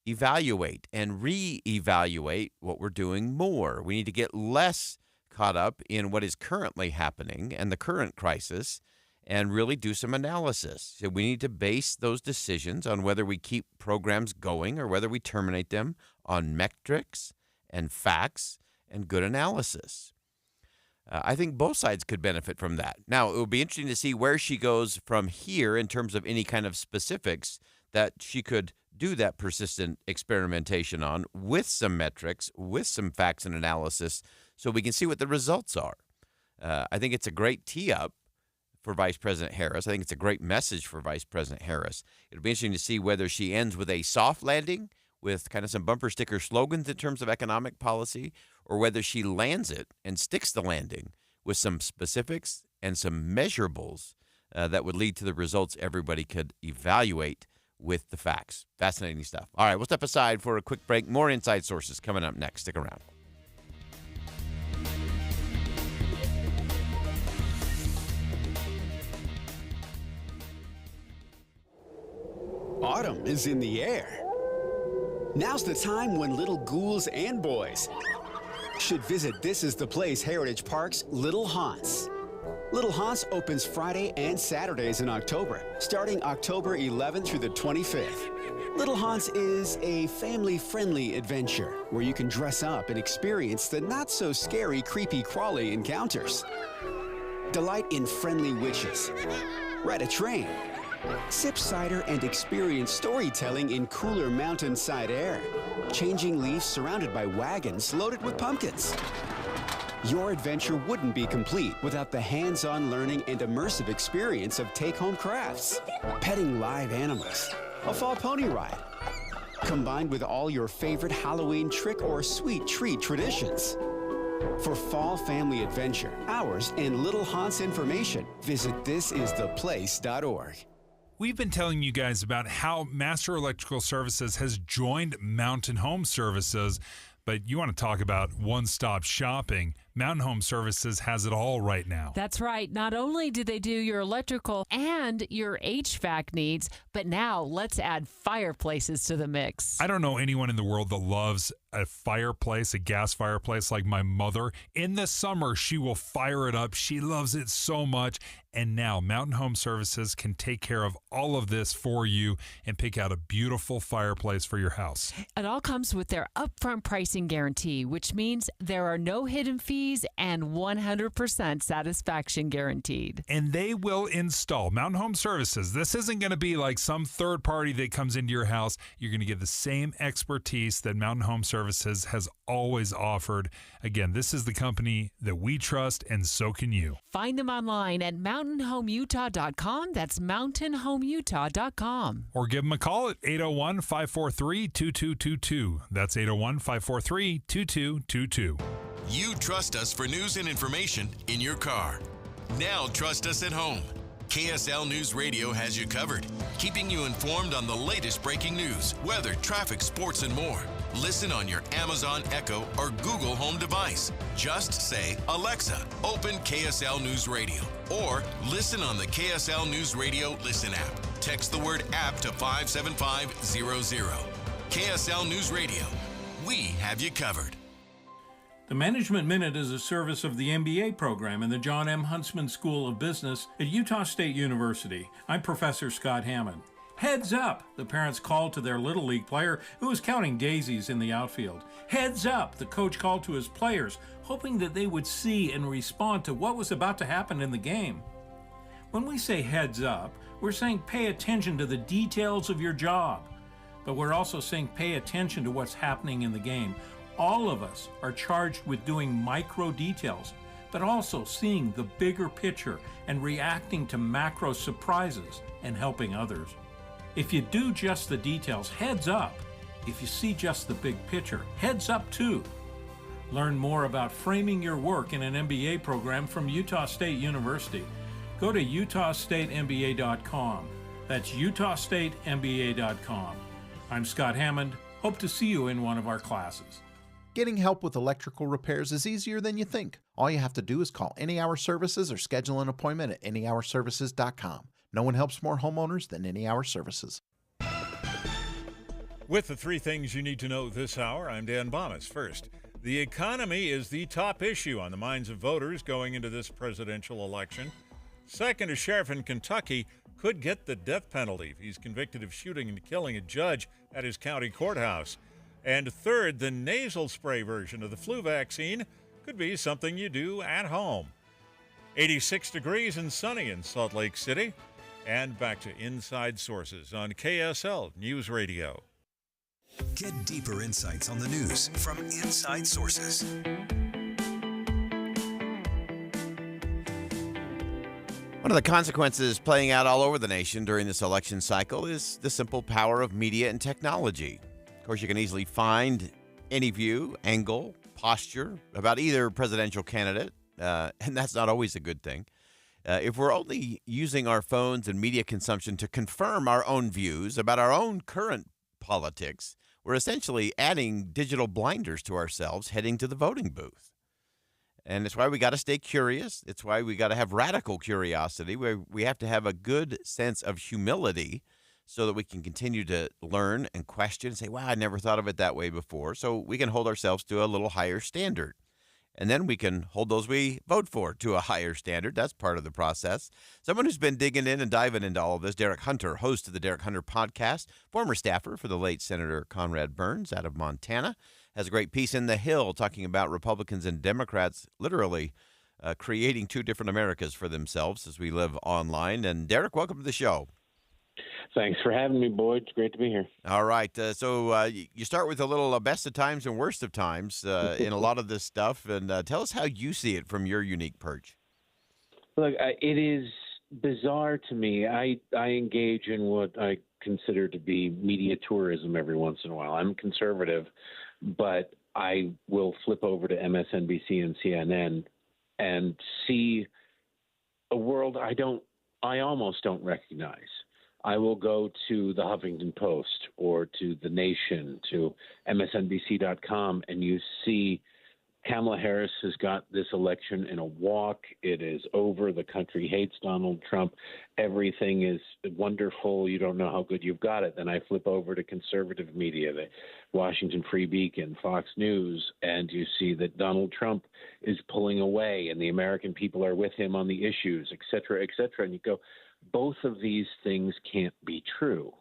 evaluate and reevaluate what we're doing more. We need to get less caught up in what is currently happening and the current crisis, and really do some analysis. So we need to base those decisions on whether we keep programs going or whether we terminate them on metrics and facts and good analysis. I think both sides could benefit from that. Now, it will be interesting to see where she goes from here in terms of any kind of specifics that she could do that persistent experimentation on with some metrics, with some facts and analysis, so we can see what the results are. I think it's a great tee-up for Vice President Harris. I think it's a great message for Vice President Harris. It'll be interesting to see whether she ends with a soft landing with kind of some bumper sticker slogans in terms of economic policy, or whether she lands it and sticks the landing with some specifics and some measurables that would lead to the results everybody could evaluate with the facts. Fascinating stuff. All right, we'll step aside for a quick break. More Inside Sources coming up next. Stick around. Autumn is in the air. Now's the time when little ghouls and boys should visit This Is the Place Heritage Park's Little Haunts. Little Haunts opens Friday and Saturdays in October, starting October 11th through the 25th. Little Haunts is a family-friendly adventure where you can dress up and experience the not-so-scary, creepy, crawly encounters. Delight in friendly witches. Ride a train. Sip cider and experience storytelling in cooler mountainside air. Changing leaves surrounded by wagons loaded with pumpkins. Your adventure wouldn't be complete without the hands-on learning and immersive experience of take-home crafts, petting live animals, a fall pony ride, combined with all your favorite Halloween trick or sweet treat traditions. For fall family adventure, hours, and Little Haunts information, visit thisistheplace.org. We've been telling you guys about how Master Electrical Services has joined Mountain Home Services, but you want to talk about one-stop shopping. Mountain Home Services has it all right now. That's right. Not only do they do your electrical and your HVAC needs, but now let's add fireplaces to the mix. I don't know anyone in the world that loves a fireplace, a gas fireplace like my mother. In the summer, she will fire it up. She loves it so much. And now Mountain Home Services can take care of all of this for you and pick out a beautiful fireplace for your house. It all comes with their upfront pricing guarantee, which means there are no hidden fees and 100% satisfaction guaranteed. And they will install. Mountain Home Services, this isn't going to be like some third party that comes into your house. You're going to get the same expertise that Mountain Home Services has always offered. Again, this is the company that we trust, and so can you. Find them online at mountainhomeutah.com. That's mountainhomeutah.com. Or give them a call at 801-543-2222. That's 801-543-2222. You trust us for news and information in your car. Now trust us at home. KSL News Radio has you covered, keeping you informed on the latest breaking news, weather, traffic, sports, and more. Listen on your Amazon Echo or Google Home device. Just say, Alexa, open KSL News Radio. Or listen on the KSL News Radio Listen app. Text the word app to 57500. KSL News Radio. We have you covered. The Management Minute is a service of the MBA program in the John M. Huntsman School of Business at Utah State University. I'm Professor Scott Hammond. Heads up, the parents called to their Little League player who was counting daisies in the outfield. Heads up, the coach called to his players, hoping that they would see and respond to what was about to happen in the game. When we say heads up, we're saying pay attention to the details of your job. But we're also saying pay attention to what's happening in the game. All of us are charged with doing micro details, but also seeing the bigger picture and reacting to macro surprises and helping others. If you do just the details, heads up. If you see just the big picture, heads up too. Learn more about framing your work in an MBA program from Utah State University. Go to utahstatemba.com. That's utahstatemba.com. I'm Scott Hammond. Hope to see you in one of our classes. Getting help with electrical repairs is easier than you think. All you have to do is call Any Hour Services or schedule an appointment at anyhourservices.com. No one helps more homeowners than Any Hour Services. With the three things you need to know this hour, I'm Dan Bomas. First, the economy is the top issue on the minds of voters going into this presidential election. Second, a sheriff in Kentucky could get the death penalty if he's convicted of shooting and killing a judge at his county courthouse. And third, the nasal spray version of the flu vaccine could be something you do at home. 86 degrees and sunny in Salt Lake City. And back to Inside Sources on KSL News Radio. Get deeper insights on the news from Inside Sources. One of the consequences playing out all over the nation during this election cycle is the simple power of media and technology. Of course, you can easily find any view, angle, posture about either presidential candidate, and that's not always a good thing. If we're only using our phones and media consumption to confirm our own views about our own current politics, we're essentially adding digital blinders to ourselves heading to the voting booth. And it's why we got to stay curious. It's why we got to have radical curiosity. We have to have a good sense of humility so that we can continue to learn and question and say, wow, I never thought of it that way before. So we can hold ourselves to a little higher standard. And then we can hold those we vote for to a higher standard. That's part of the process. Someone who's been digging in and diving into all of this, Derek Hunter, host of the Derek Hunter podcast, former staffer for the late Senator Conrad Burns out of Montana, has a great piece in The Hill talking about Republicans and Democrats literally creating two different Americas for themselves as we live online. And Derek, welcome to the show. Thanks for having me, Boyd. It's great to be here. All right. So you start with a little best of times and worst of times in a lot of this stuff. And tell us how you see it from your unique perch. Look, it is bizarre to me. I engage in what I consider to be media tourism every once in a while. I'm conservative, but I will flip over to MSNBC and CNN and see a world I almost don't recognize. I will go to the Huffington Post or to The Nation, to MSNBC.com, and you see Kamala Harris has got this election in a walk. It is over. The country hates Donald Trump. Everything is wonderful. You don't know how good you've got it. Then I flip over to conservative media, the Washington Free Beacon, Fox News, and you see that Donald Trump is pulling away and the American people are with him on the issues, et cetera, et cetera. And you go, both of these things can't be true.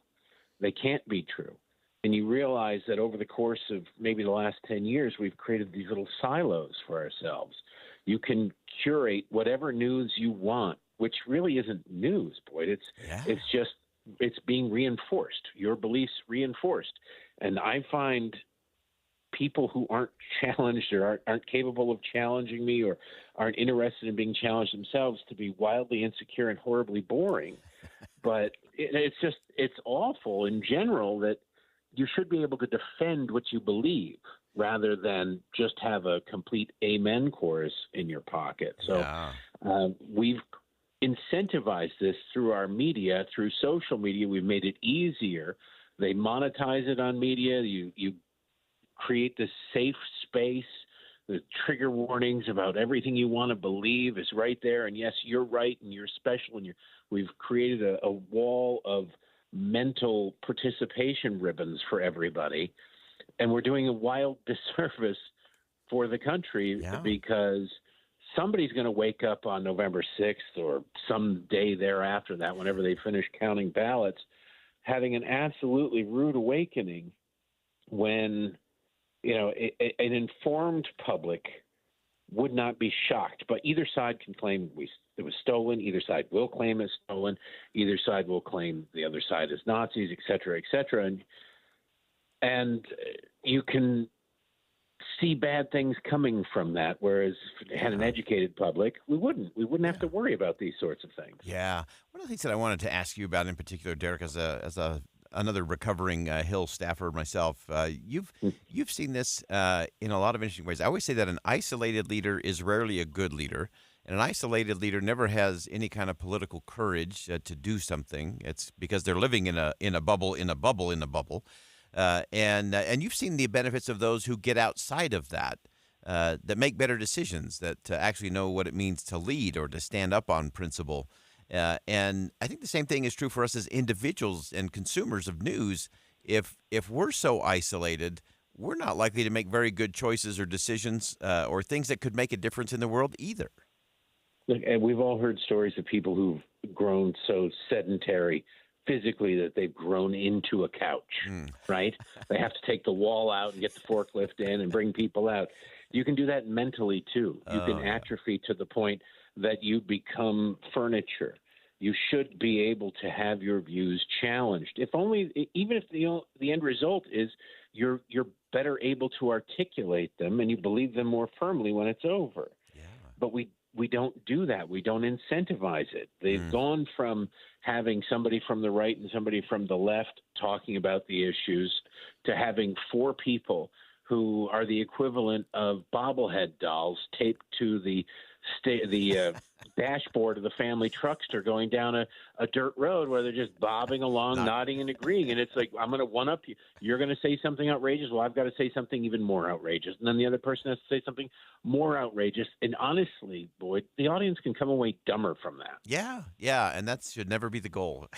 They can't be true. And you realize that over the course of maybe the last 10 years, we've created these little silos for ourselves. You can curate whatever news you want, which really isn't news, Boyd. It's being reinforced, your beliefs reinforced. And I find people who aren't challenged or aren't capable of challenging me or aren't interested in being challenged themselves to be wildly insecure and horribly boring. But it's awful in general that you should be able to defend what you believe rather than just have a complete amen chorus in your pocket. So we've incentivized this through our media, through social media. We've made it easier. They monetize it on media. You create this safe space. The trigger warnings about everything you want to believe is right there. And yes, you're right and you're special. And we've created a wall of mental participation ribbons for everybody. And we're doing a wild disservice for the country because somebody's going to wake up on November 6th or some day thereafter that, whenever they finish counting ballots, having an absolutely rude awakening when, an informed public would not be shocked. But either side can claim it was stolen. Either side will claim it's stolen. Either side will claim the other side is Nazis, et cetera, et cetera. And you can see bad things coming from that, whereas if it had an educated public, we wouldn't have to worry about these sorts of things. Yeah. One of the things that I wanted to ask you about in particular, Derek, as another recovering Hill staffer myself, you've seen this in a lot of interesting ways. I always say that an isolated leader is rarely a good leader, and an isolated leader never has any kind of political courage to do something. It's because they're living in a bubble. And you've seen the benefits of those who get outside of that make better decisions, that actually know what it means to lead or to stand up on principle. And I think the same thing is true for us as individuals and consumers of news. If we're so isolated, we're not likely to make very good choices or decisions or things that could make a difference in the world either. Look, and we've all heard stories of people who've grown so sedentary physically that they've grown into a couch, right? They have to take the wall out and get the forklift in and bring people out. You can do that mentally, too. You can atrophy to the point that you become furniture. You should be able to have your views challenged. Even if the end result is you're better able to articulate them and you believe them more firmly when it's over. Yeah. But we don't do that. We don't incentivize it. They've gone from having somebody from the right and somebody from the left talking about the issues to having four people who are the equivalent of bobblehead dolls taped to the dashboard of the family truckster going down a dirt road where they're just bobbing along, nodding and agreeing. And it's like, I'm going to one-up you. You're going to say something outrageous. Well, I've got to say something even more outrageous. And then the other person has to say something more outrageous. And honestly, Boyd, the audience can come away dumber from that. Yeah, and that should never be the goal.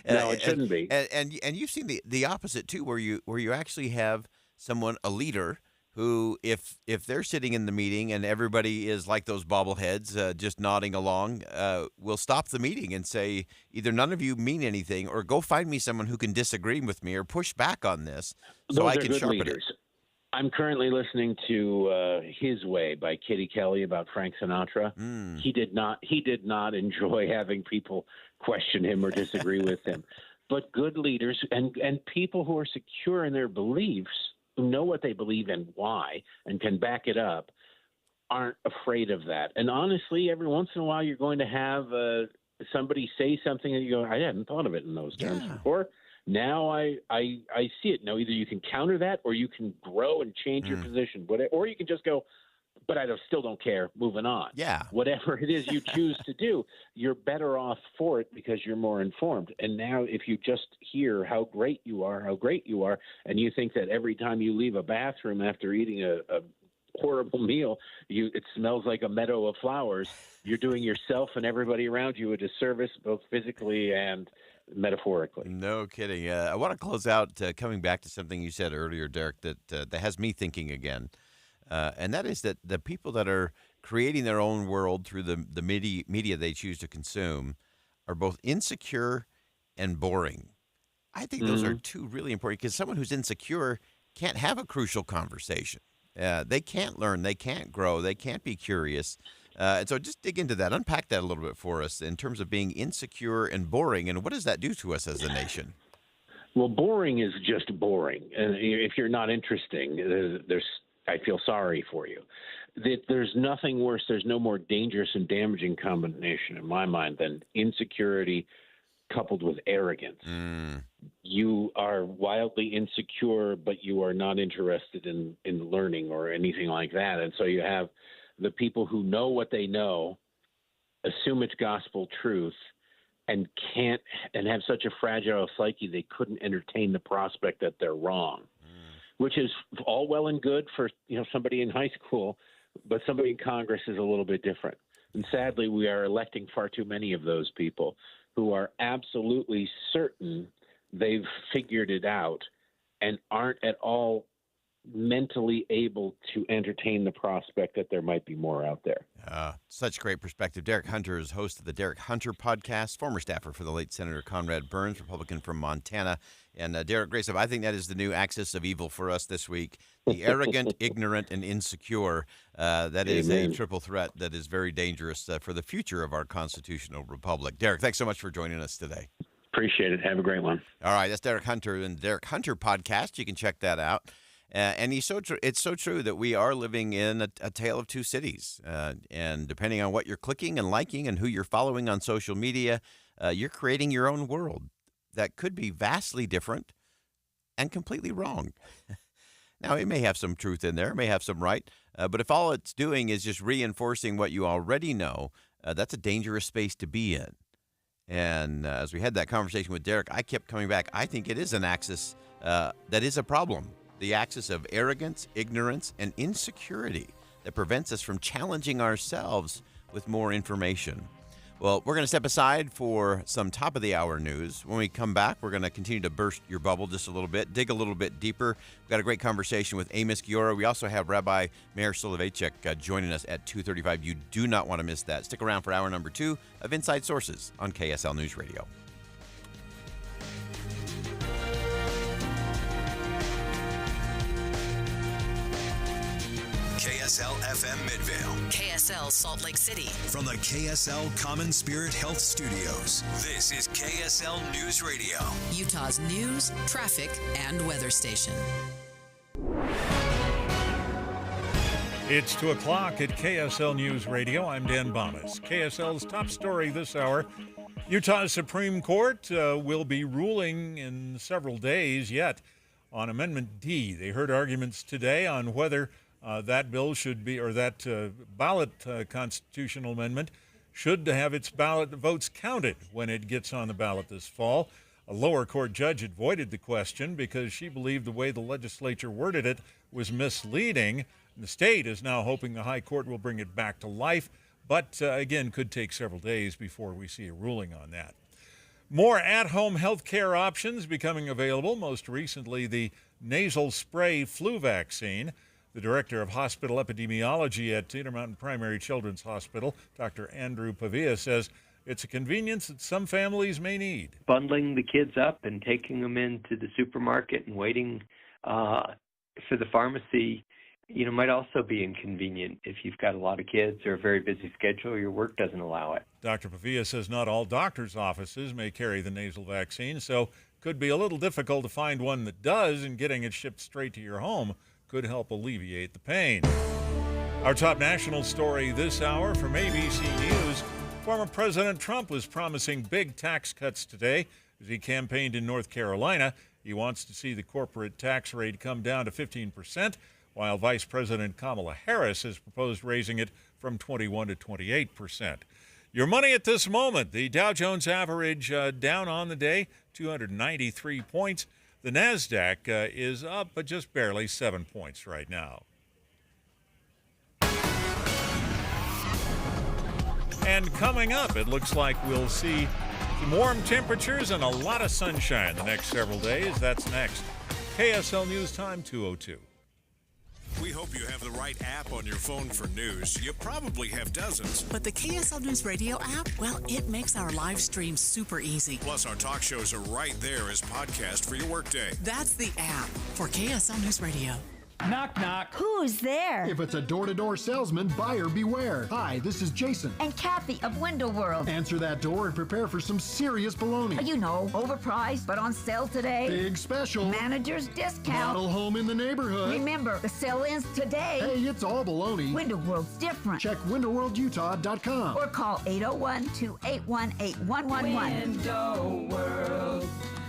No, it shouldn't be. And you've seen the opposite too, where you actually have someone, a leader, who, if they're sitting in the meeting and everybody is like those bobbleheads, just nodding along, will stop the meeting and say, either none of you mean anything, or go find me someone who can disagree with me or push back on this so Those I are can good sharpen leaders. it. I'm currently listening to His Way by Kitty Kelly about Frank Sinatra. He did not enjoy having people question him or disagree with him. But good leaders and people who are secure in their beliefs, who know what they believe and why and can back it up, aren't afraid of that. And honestly, every once in a while, you're going to have somebody say something and you go, I hadn't thought of it in those terms before. Now I see it. Now, either you can counter that or you can grow and change your position, or you can just go, but I still don't care, moving on. Yeah. Whatever it is you choose to do, you're better off for it because you're more informed. And now if you just hear how great you are, and you think that every time you leave a bathroom after eating a horrible meal, it smells like a meadow of flowers, you're doing yourself and everybody around you a disservice, both physically and metaphorically. No kidding. I want to close out coming back to something you said earlier, Derek, that has me thinking again. And that is that the people that are creating their own world through the media they choose to consume are both insecure and boring. I think those are two really important, because someone who's insecure can't have a crucial conversation. They can't learn. They can't grow. They can't be curious. And so just dig into that. Unpack that a little bit for us in terms of being insecure and boring. And what does that do to us as a nation? Well, boring is just boring. And if you're not interesting, I feel sorry for you. There's nothing worse. There's no more dangerous and damaging combination in my mind than insecurity coupled with arrogance. You are wildly insecure, but you are not interested in learning or anything like that. And so you have the people who know what they know, assume it's gospel truth, and have such a fragile psyche they couldn't entertain the prospect that they're wrong. Which is all well and good for somebody in high school, but somebody in Congress is a little bit different. And sadly, we are electing far too many of those people who are absolutely certain they've figured it out and aren't at all mentally able to entertain the prospect that there might be more out there. Such great perspective. Derek Hunter is host of the Derek Hunter podcast, former staffer for the late Senator Conrad Burns, Republican from Montana. And Derek Grayson, I think that is the new axis of evil for us this week. The arrogant, ignorant, and insecure. That is a triple threat that is very dangerous for the future of our constitutional republic. Derek, thanks so much for joining us today. Appreciate it. Have a great one. All right, that's Derek Hunter and the Derek Hunter podcast. You can check that out. And it's so true that we are living in a tale of two cities. And depending on what you're clicking and liking and who you're following on social media, you're creating your own world that could be vastly different and completely wrong. Now, it may have some truth in there, it may have some right, but if all it's doing is just reinforcing what you already know, that's a dangerous space to be in. And as we had that conversation with Derek, I kept coming back. I think it is an axis that is a problem. The axis of arrogance, ignorance, and insecurity that prevents us from challenging ourselves with more information. Well, we're going to step aside for some top-of-the-hour news. When we come back, we're going to continue to burst your bubble just a little bit, dig a little bit deeper. We've got a great conversation with Amos Giora. We also have Rabbi Meir Soloveichik joining us at 2:35. You do not want to miss that. Stick around for hour number 2 of Inside Sources on KSL News Radio. KSL FM Midvale. KSL Salt Lake City. From the KSL Common Spirit Health Studios, this is KSL News Radio. Utah's news, traffic, and weather station. It's 2 o'clock at KSL News Radio. I'm Dan Bomas. KSL's top story this hour. Utah's Supreme Court will be ruling in several days yet on Amendment D. They heard arguments today on whether that bill should be, or that ballot constitutional amendment should have its ballot votes counted when it gets on the ballot this fall. A lower court judge avoided the question because she believed the way the legislature worded it was misleading. The state is now hoping the high court will bring it back to life, but again, could take several days before we see a ruling on that. More at-home health care options becoming available, most recently the nasal spray flu vaccine. The director of hospital epidemiology at Intermountain Primary Children's Hospital, Dr. Andrew Pavia, says it's a convenience that some families may need. Bundling the kids up and taking them into the supermarket and waiting for the pharmacy, might also be inconvenient if you've got a lot of kids or a very busy schedule or your work doesn't allow it. Dr. Pavia says not all doctors' offices may carry the nasal vaccine, so could be a little difficult to find one that does, and getting it shipped straight to your home could help alleviate the pain. Our top national story this hour from ABC News. Former President Trump was promising big tax cuts today as he campaigned in North Carolina. He wants to see the corporate tax rate come down to 15%, while Vice President Kamala Harris has proposed raising it from 21 to 28%. Your money at this moment, the Dow Jones average down on the day, 293 points. The NASDAQ is up, but just barely 7 points right now. And coming up, it looks like we'll see some warm temperatures and a lot of sunshine the next several days. That's next. KSL News Time 2:02. We hope you have the right app on your phone for news. You probably have dozens. But the KSL News Radio app, well, it makes our live stream super easy. Plus, our talk shows are right there as podcast for your workday. That's the app for KSL News Radio. Knock, knock. Who's there? If it's a door-to-door salesman, buyer beware. Hi, this is Jason. And Kathy of Window World. Answer that door and prepare for some serious baloney. You know, overpriced, but on sale today. Big special. Manager's discount. Model home in the neighborhood. Remember, the sale ends today. Hey, it's all baloney. Window World's different. Check windowworldutah.com. Or call 801-281-8111. Window World.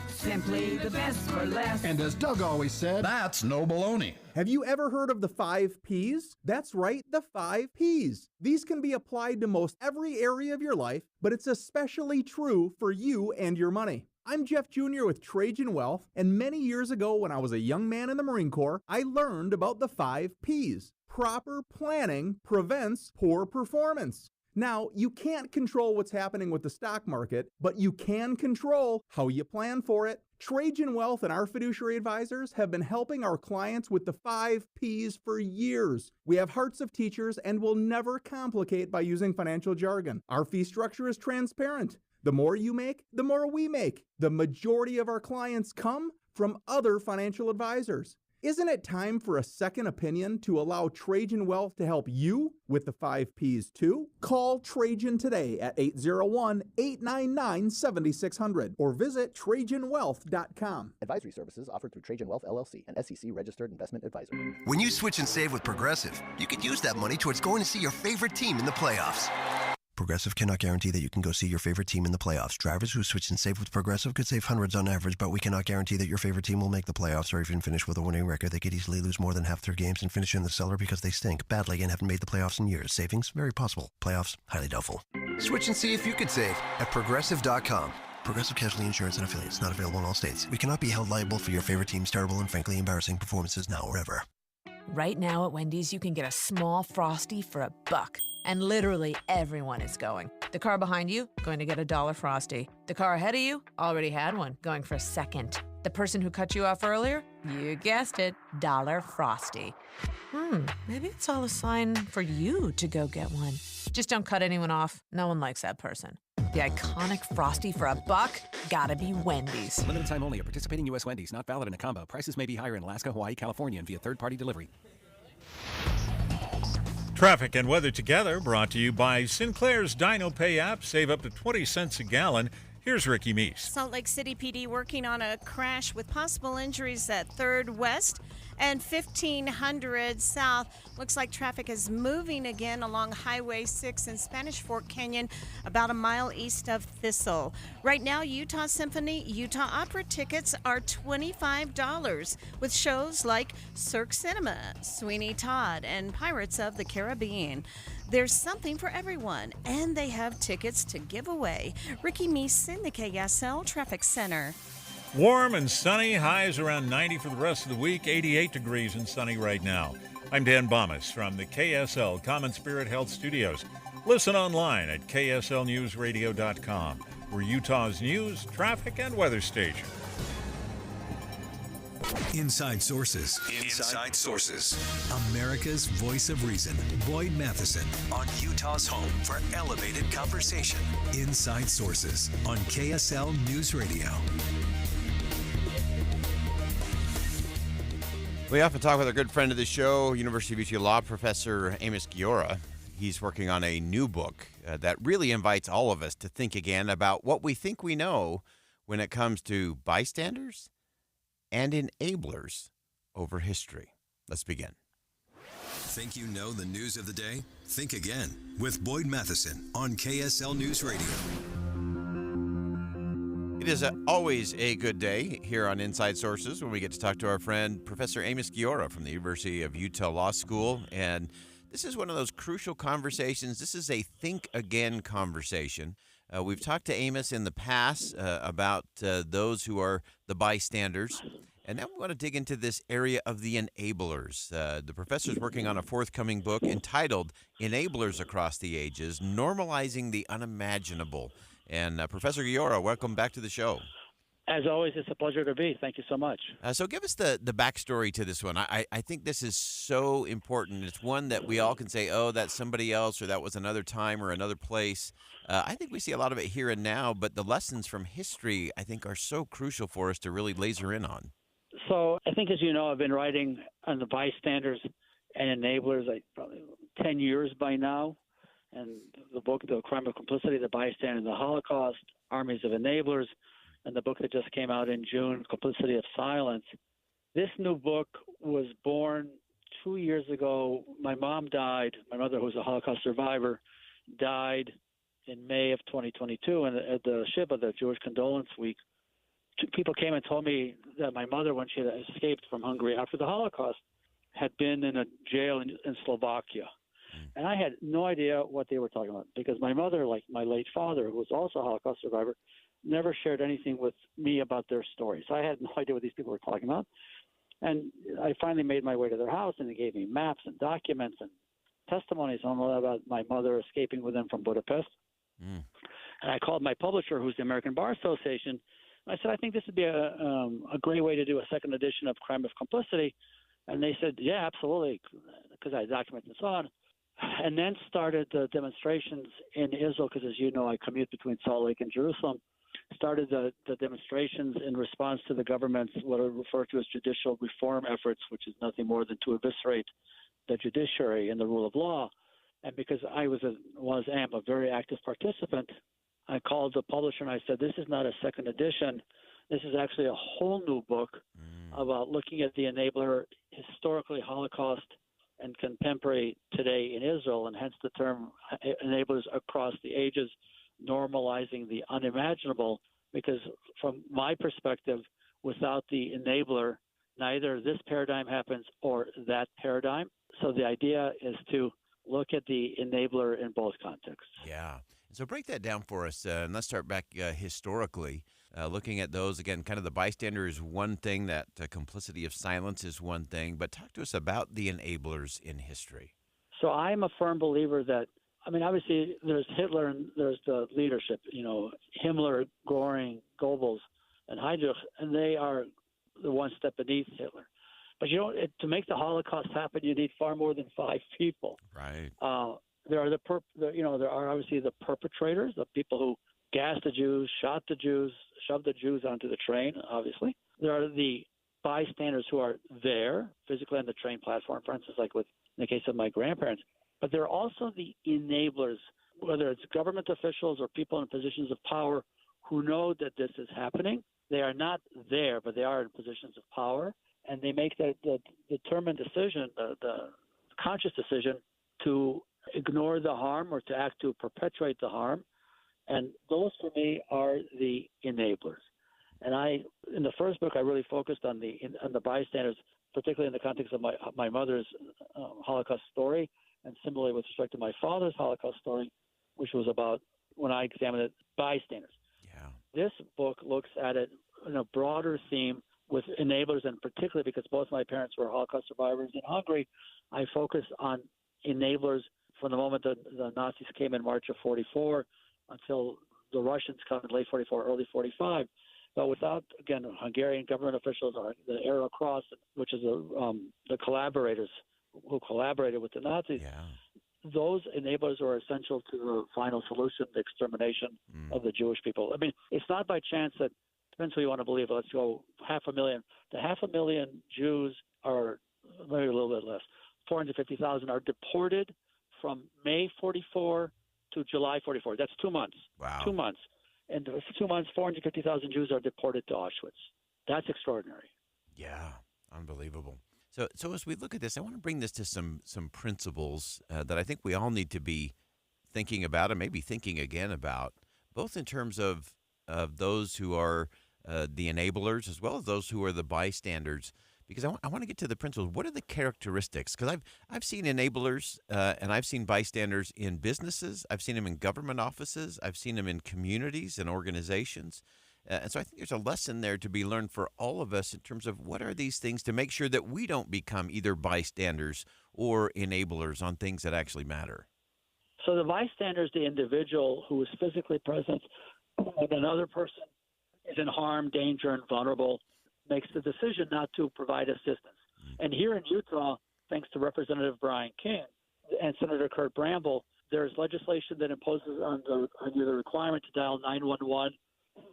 Simply the best for less. And as Doug always said, that's no baloney. Have you ever heard of the 5 Ps? That's right, the 5 Ps. These can be applied to most every area of your life, but it's especially true for you and your money. I'm Jeff Jr. with Trajan Wealth, and many years ago when I was a young man in the Marine Corps, I learned about the 5 Ps. Proper planning prevents poor performance. Now, you can't control what's happening with the stock market, but you can control how you plan for it. Trajan Wealth and our fiduciary advisors have been helping our clients with the 5 Ps for years. We have hearts of teachers and will never complicate by using financial jargon. Our fee structure is transparent. The more you make, the more we make. The majority of our clients come from other financial advisors. Isn't it time for a second opinion to allow Trajan Wealth to help you with the 5 Ps too? Call Trajan today at 801-899-7600 or visit TrajanWealth.com. Advisory services offered through Trajan Wealth LLC, an SEC registered investment advisor. When you switch and save with Progressive, you could use that money towards going to see your favorite team in the playoffs. Progressive cannot guarantee that you can go see your favorite team in the playoffs. Drivers who switch and save with Progressive could save hundreds on average, but we cannot guarantee that your favorite team will make the playoffs or even finish with a winning record. They could easily lose more than half their games and finish in the cellar because they stink badly and haven't made the playoffs in years. Savings? Very possible. Playoffs? Highly doubtful. Switch and see if you could save at Progressive.com. Progressive Casualty Insurance and Affiliates. Not available in all states. We cannot be held liable for your favorite team's terrible and frankly embarrassing performances now or ever. Right now at Wendy's, you can get a small Frosty for $1. And literally everyone is going. The car behind you, going to get a $1 Frosty. The car ahead of you, already had one, going for a second. The person who cut you off earlier, you guessed it, $1 Frosty. Maybe it's all a sign for you to go get one. Just don't cut anyone off. No one likes that person. The iconic Frosty for $1, gotta be Wendy's. Limited time only at participating U.S. Wendy's. Not valid in a combo. Prices may be higher in Alaska, Hawaii, California, and via third-party delivery. Traffic and weather together brought to you by Sinclair's Dino Pay app. Save up to 20 cents a gallon. Here's Ricky Meese. Salt Lake City PD working on a crash with possible injuries at 3rd West and 1500 South. Looks like traffic is moving again along Highway 6 in Spanish Fork Canyon, about a mile east of Thistle. Right now, Utah Symphony, Utah Opera tickets are $25 with shows like Cirque Cinema, Sweeney Todd, and Pirates of the Caribbean. There's something for everyone, and they have tickets to give away. Ricky Meese in the KSL Traffic Center. Warm and sunny, highs around 90 for the rest of the week, 88 degrees and sunny right now. I'm Dan Bomas from the KSL Common Spirit Health Studios. Listen online at kslnewsradio.com. We're Utah's news, traffic, and weather station. Inside Sources. Inside Sources. America's voice of reason. Boyd Matheson on Utah's home for elevated conversation. Inside Sources on KSL News Radio. We often talk with our good friend of the show, University of Utah Law Professor Amos Guiora. He's working on a new book that really invites all of us to think again about what we think we know when it comes to bystanders and enablers over history. Let's begin. Think you know the news of the day? Think again with Boyd Matheson on KSL News Radio. It is always a good day here on Inside Sources when we get to talk to our friend Professor Amos Guiora from the University of Utah Law School. And this is one of those crucial conversations. This is a think again conversation. We've talked to Amos in the past about those who are the bystanders. And now we want to dig into this area of the enablers. The professor's working on a forthcoming book entitled Enablers Across the Ages, Normalizing the Unimaginable. And Professor Guiora, welcome back to the show. As always, it's a pleasure to be. Thank you so much. So give us the backstory to this one. I think this is so important. It's one that we all can say, oh, that's somebody else, or that was another time or another place. I think we see a lot of it here and now, but the lessons from history, I think, are so crucial for us to really laser in on. So I think, as you know, I've been writing on the bystanders and enablers probably 10 years by now. And the book, The Crime of Complicity, The Bystander in the Holocaust, Armies of Enablers, and the book that just came out in June, Complicity of Silence. This new book was born 2 years ago. My mom died. My mother, who was a Holocaust survivor, died in May of 2022. And at the Shiva, the Jewish Condolence Week, people came and told me that my mother, when she had escaped from Hungary after the Holocaust, had been in a jail in Slovakia. And I had no idea what they were talking about because my mother, like my late father, who was also a Holocaust survivor, never shared anything with me about their story. So I had no idea what these people were talking about. And I finally made my way to their house, and they gave me maps and documents and testimonies on about my mother escaping with them from Budapest. And I called my publisher, who's the American Bar Association. I said, I think this would be a great way to do a second edition of Crime of Complicity. And they said, yeah, absolutely, because I had documents and so on. And then started the demonstrations in Israel, because as you know, I commute between Salt Lake and Jerusalem. Started the demonstrations in response to the government's what are referred to as judicial reform efforts, which is nothing more than to eviscerate the judiciary and the rule of law. And because I am a very active participant, I called the publisher and I said, this is not a second edition. This is actually a whole new book about looking at the enabler, historically Holocaust and contemporary today in Israel, and hence the term enablers across the ages, normalizing the unimaginable, because from my perspective, without the enabler, neither this paradigm happens or that paradigm. So the idea is to look at the enabler in both contexts. Yeah. So break that down for us, and let's start back historically. Looking at those, again, kind of the bystander is one thing, that complicity of silence is one thing, but talk to us about the enablers in history. So I'm a firm believer that, obviously there's Hitler and there's the leadership, Himmler, Göring, Goebbels, and Heydrich, and they are the one step beneath Hitler. But to make the Holocaust happen, you need far more than 5 people. Right. There are there are obviously the perpetrators, the people who gassed the Jews, shot the Jews, shoved the Jews onto the train, obviously. There are the bystanders who are there physically on the train platform, for instance, like in the case of my grandparents. But there are also the enablers, whether it's government officials or people in positions of power who know that this is happening. They are not there, but they are in positions of power, and they make the determined decision, the conscious decision to ignore the harm or to act to perpetuate the harm. And those, for me, are the enablers. And in the first book, I really focused on the bystanders, particularly in the context of my mother's Holocaust story, and similarly with respect to my father's Holocaust story, which was about, when I examined it, bystanders. Yeah. This book looks at it in a broader theme with enablers, and particularly because both my parents were Holocaust survivors in Hungary, I focus on enablers from the moment the Nazis came in March of 44 until the Russians come in late 44, early 45. But without, again, Hungarian government officials or the Arrow Cross, which is the collaborators who collaborated with the Nazis, those enablers are essential to the final solution, the extermination of the Jewish people. I mean, it's not by chance that, depends who you want to believe, let's go 500,000. The 500,000 Jews are, maybe a little bit less, 450,000 are deported from May 44 to July 44. That's 2 months. Wow. 2 months. And for 2 months, 450,000 Jews are deported to Auschwitz. That's extraordinary. Yeah, unbelievable. So as we look at this, I want to bring this to some principles that I think we all need to be thinking about and maybe thinking again about, both in terms of those who are the enablers as well as those who are the bystanders. Because I want to get to the principles. What are the characteristics? Because I've seen enablers and I've seen bystanders in businesses. I've seen them in government offices. I've seen them in communities and organizations. And so I think there's a lesson there to be learned for all of us in terms of what are these things to make sure that we don't become either bystanders or enablers on things that actually matter. So the bystander is the individual who is physically present when another person is in harm, danger, and vulnerable, makes the decision not to provide assistance. And here in Utah, thanks to Representative Brian King and Senator Kurt Bramble, there's legislation that imposes on you the requirement to dial 911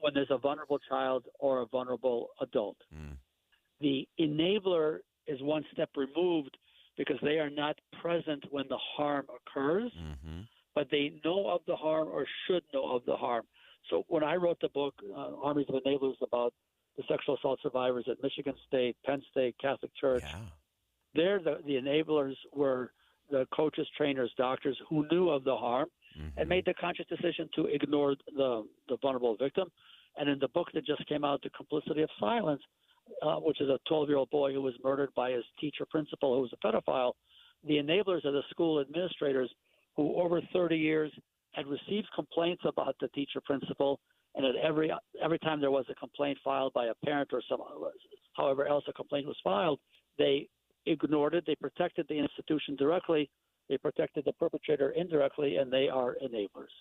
when there's a vulnerable child or a vulnerable adult. The enabler is one step removed because they are not present when the harm occurs, but they know of the harm or should know of the harm. So when I wrote the book, Armies of Enablers, about the sexual assault survivors at Michigan State, Penn State, Catholic Church, there the enablers were the coaches, trainers, doctors who knew of the harm and made the conscious decision to ignore the vulnerable victim. And in the book that just came out, The Complicity of Silence, which is a 12-year-old boy who was murdered by his teacher principal who was a pedophile, the enablers are the school administrators who over 30 years had received complaints about the teacher principal, and at every time there was a complaint filed by a parent or however else a complaint was filed, they ignored it. They protected the institution directly. They protected the perpetrator indirectly, and they are enablers.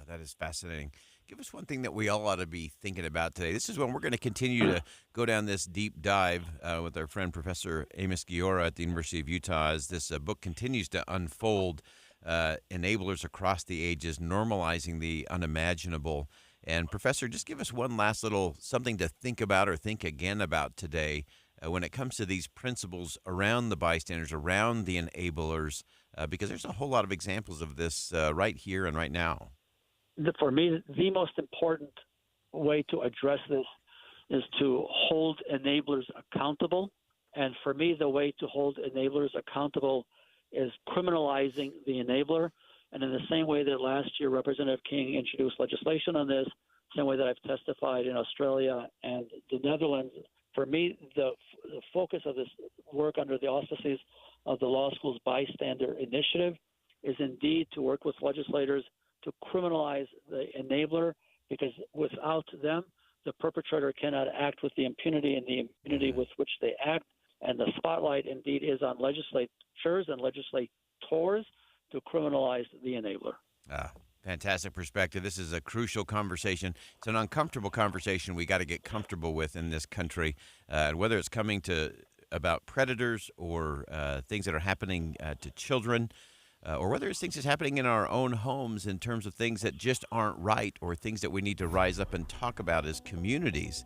That is fascinating. Give us one thing that we all ought to be thinking about today. This is when we're going to continue to go down this deep dive with our friend Professor Amos Giora at the University of Utah as this book continues to unfold. Enablers across the ages, normalizing the unimaginable. And Professor, just give us one last little something to think about or think again about today when it comes to these principles around the bystanders, around the enablers, because there's a whole lot of examples of this right here and right now. For me, the most important way to address this is to hold enablers accountable. And for me, the way to hold enablers accountable is criminalizing the enabler. And in the same way that last year Representative King introduced legislation on this, same way that I've testified in Australia and the Netherlands, for me, the focus of this work under the auspices of the law school's bystander initiative is indeed to work with legislators to criminalize the enabler, because without them, the perpetrator cannot act with the impunity with which they act. And the spotlight indeed is on legislatures and legislators to criminalize the enabler. Fantastic perspective. This is a crucial conversation. It's an uncomfortable conversation we got to get comfortable with in this country, and whether it's coming to about predators or things that are happening to children, or whether it's things that's happening in our own homes in terms of things that just aren't right or things that we need to rise up and talk about as communities.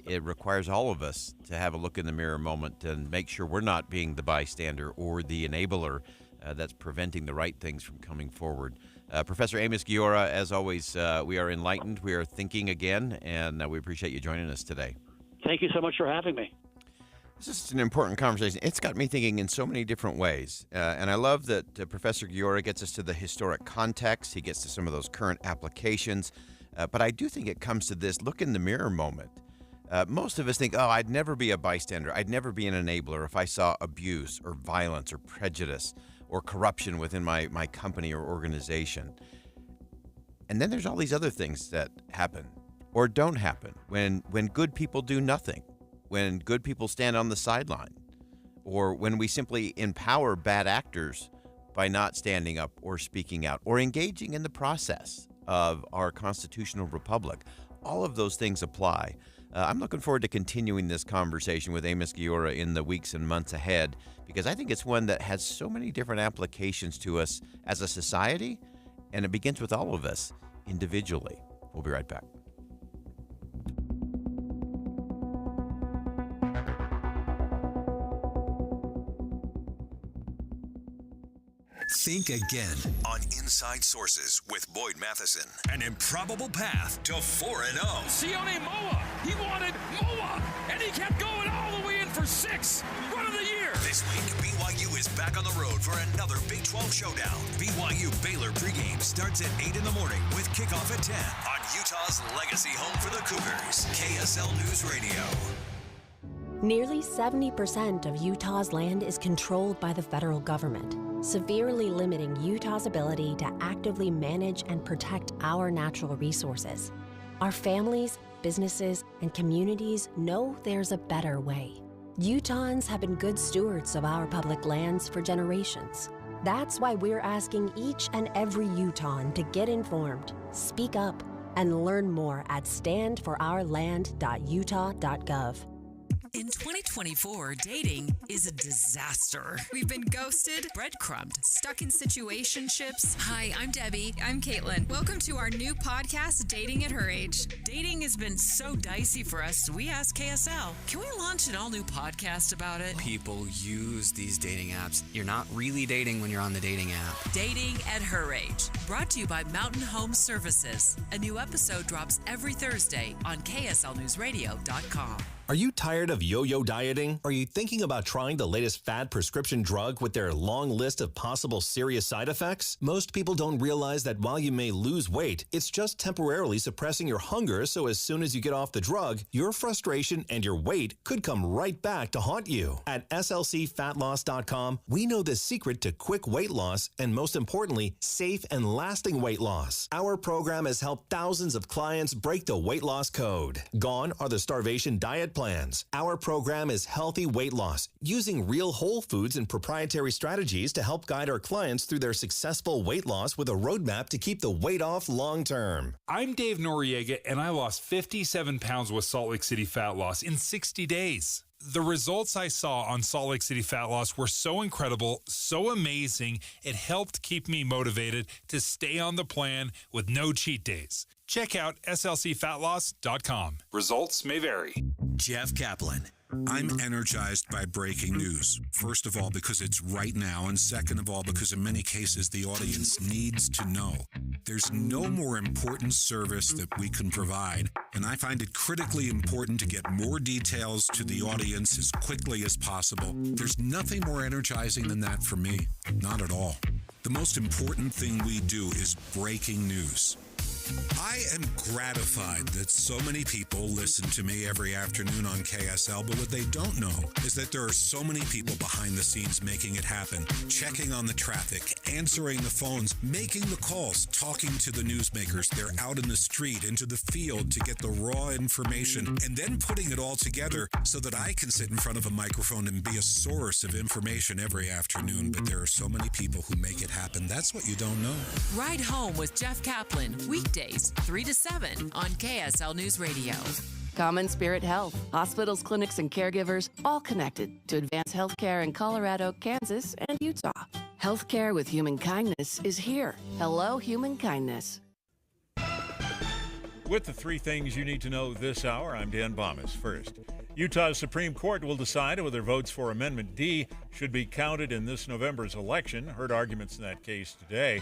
It requires all of us to have a look in the mirror moment and make sure we're not being the bystander or the enabler that's preventing the right things from coming forward. Professor Amos Guiora, as always, we are enlightened. We are thinking again, and we appreciate you joining us today. Thank you so much for having me. This is an important conversation. It's got me thinking in so many different ways. And I love that Professor Guiora gets us to the historic context. He gets to some of those current applications. But I do think it comes to this look in the mirror moment. Most of us think, I'd never be a bystander. I'd never be an enabler if I saw abuse or violence or prejudice or corruption within my company or organization. And then there's all these other things that happen or don't happen when good people do nothing. When good people stand on the sideline, or when we simply empower bad actors by not standing up or speaking out or engaging in the process of our constitutional republic. All of those things apply. I'm looking forward to continuing this conversation with Amos Guiora in the weeks and months ahead, because I think it's one that has so many different applications to us as a society, and it begins with all of us individually. We'll be right back. Think again on Inside Sources with Boyd Matheson. An improbable path to 4-0. Sione Moa, he wanted Moa, and he kept going all the way in for 6. Run of the year. This week, BYU is back on the road for another Big 12 showdown. BYU Baylor pregame starts at 8 in the morning with kickoff at 10 on Utah's legacy home for the Cougars, KSL News Radio. Nearly 70% of Utah's land is controlled by the federal government, severely limiting Utah's ability to actively manage and protect our natural resources. Our families, businesses, and communities know there's a better way. Utahns have been good stewards of our public lands for generations. That's why we're asking each and every Utahn to get informed, speak up, and learn more at standforourland.utah.gov. In 2024, dating is a disaster. We've been ghosted, breadcrumbed, stuck in situationships. Hi, I'm Debbie. I'm Caitlin. Welcome to our new podcast, Dating at Her Age. Dating has been so dicey for us, we asked KSL, can we launch an all-new podcast about it? People use these dating apps. You're not really dating when you're on the dating app. Dating at Her Age, brought to you by Mountain Home Services. A new episode drops every Thursday on KSLNewsRadio.com. Are you tired of yo-yo dieting? Are you thinking about trying the latest fad prescription drug with their long list of possible serious side effects? Most people don't realize that while you may lose weight, it's just temporarily suppressing your hunger, so as soon as you get off the drug, your frustration and your weight could come right back to haunt you. At slcfatloss.com, we know the secret to quick weight loss and, most importantly, safe and lasting weight loss. Our program has helped thousands of clients break the weight loss code. Gone are the starvation diet plans. Our program is healthy weight loss, using real whole foods and proprietary strategies to help guide our clients through their successful weight loss with a roadmap to keep the weight off long term. I'm Dave Noriega, and I lost 57 pounds with Salt Lake City Fat Loss in 60 days. The results I saw on Salt Lake City Fat Loss were so incredible, so amazing, it helped keep me motivated to stay on the plan with no cheat days. Check out slcfatloss.com. Results may vary. Jeff Kaplan. I'm energized by breaking news. First of all, because it's right now, and second of all, because in many cases the audience needs to know. There's no more important service that we can provide, and I find it critically important to get more details to the audience as quickly as possible. There's nothing more energizing than that for me. Not at all. The most important thing we do is breaking news. I am gratified that so many people listen to me every afternoon on KSL, but what they don't know is that there are so many people behind the scenes making it happen, checking on the traffic, answering the phones, making the calls, talking to the newsmakers. They're out in the street, into the field to get the raw information, and then putting it all together so that I can sit in front of a microphone and be a source of information every afternoon. But there are so many people who make it happen. That's what you don't know. Ride Home with Jeff Kaplan, weekdays 3 to 7 on KSL News Radio. Common Spirit Health. Hospitals, clinics, and caregivers all connected to advance healthcare in Colorado, Kansas, and Utah. Healthcare with human kindness is here. Hello, human kindness. With the 3 things you need to know this hour, I'm Dan Bomas. First, Utah's Supreme Court will decide whether votes for Amendment D should be counted in this November's election. Heard arguments in that case today.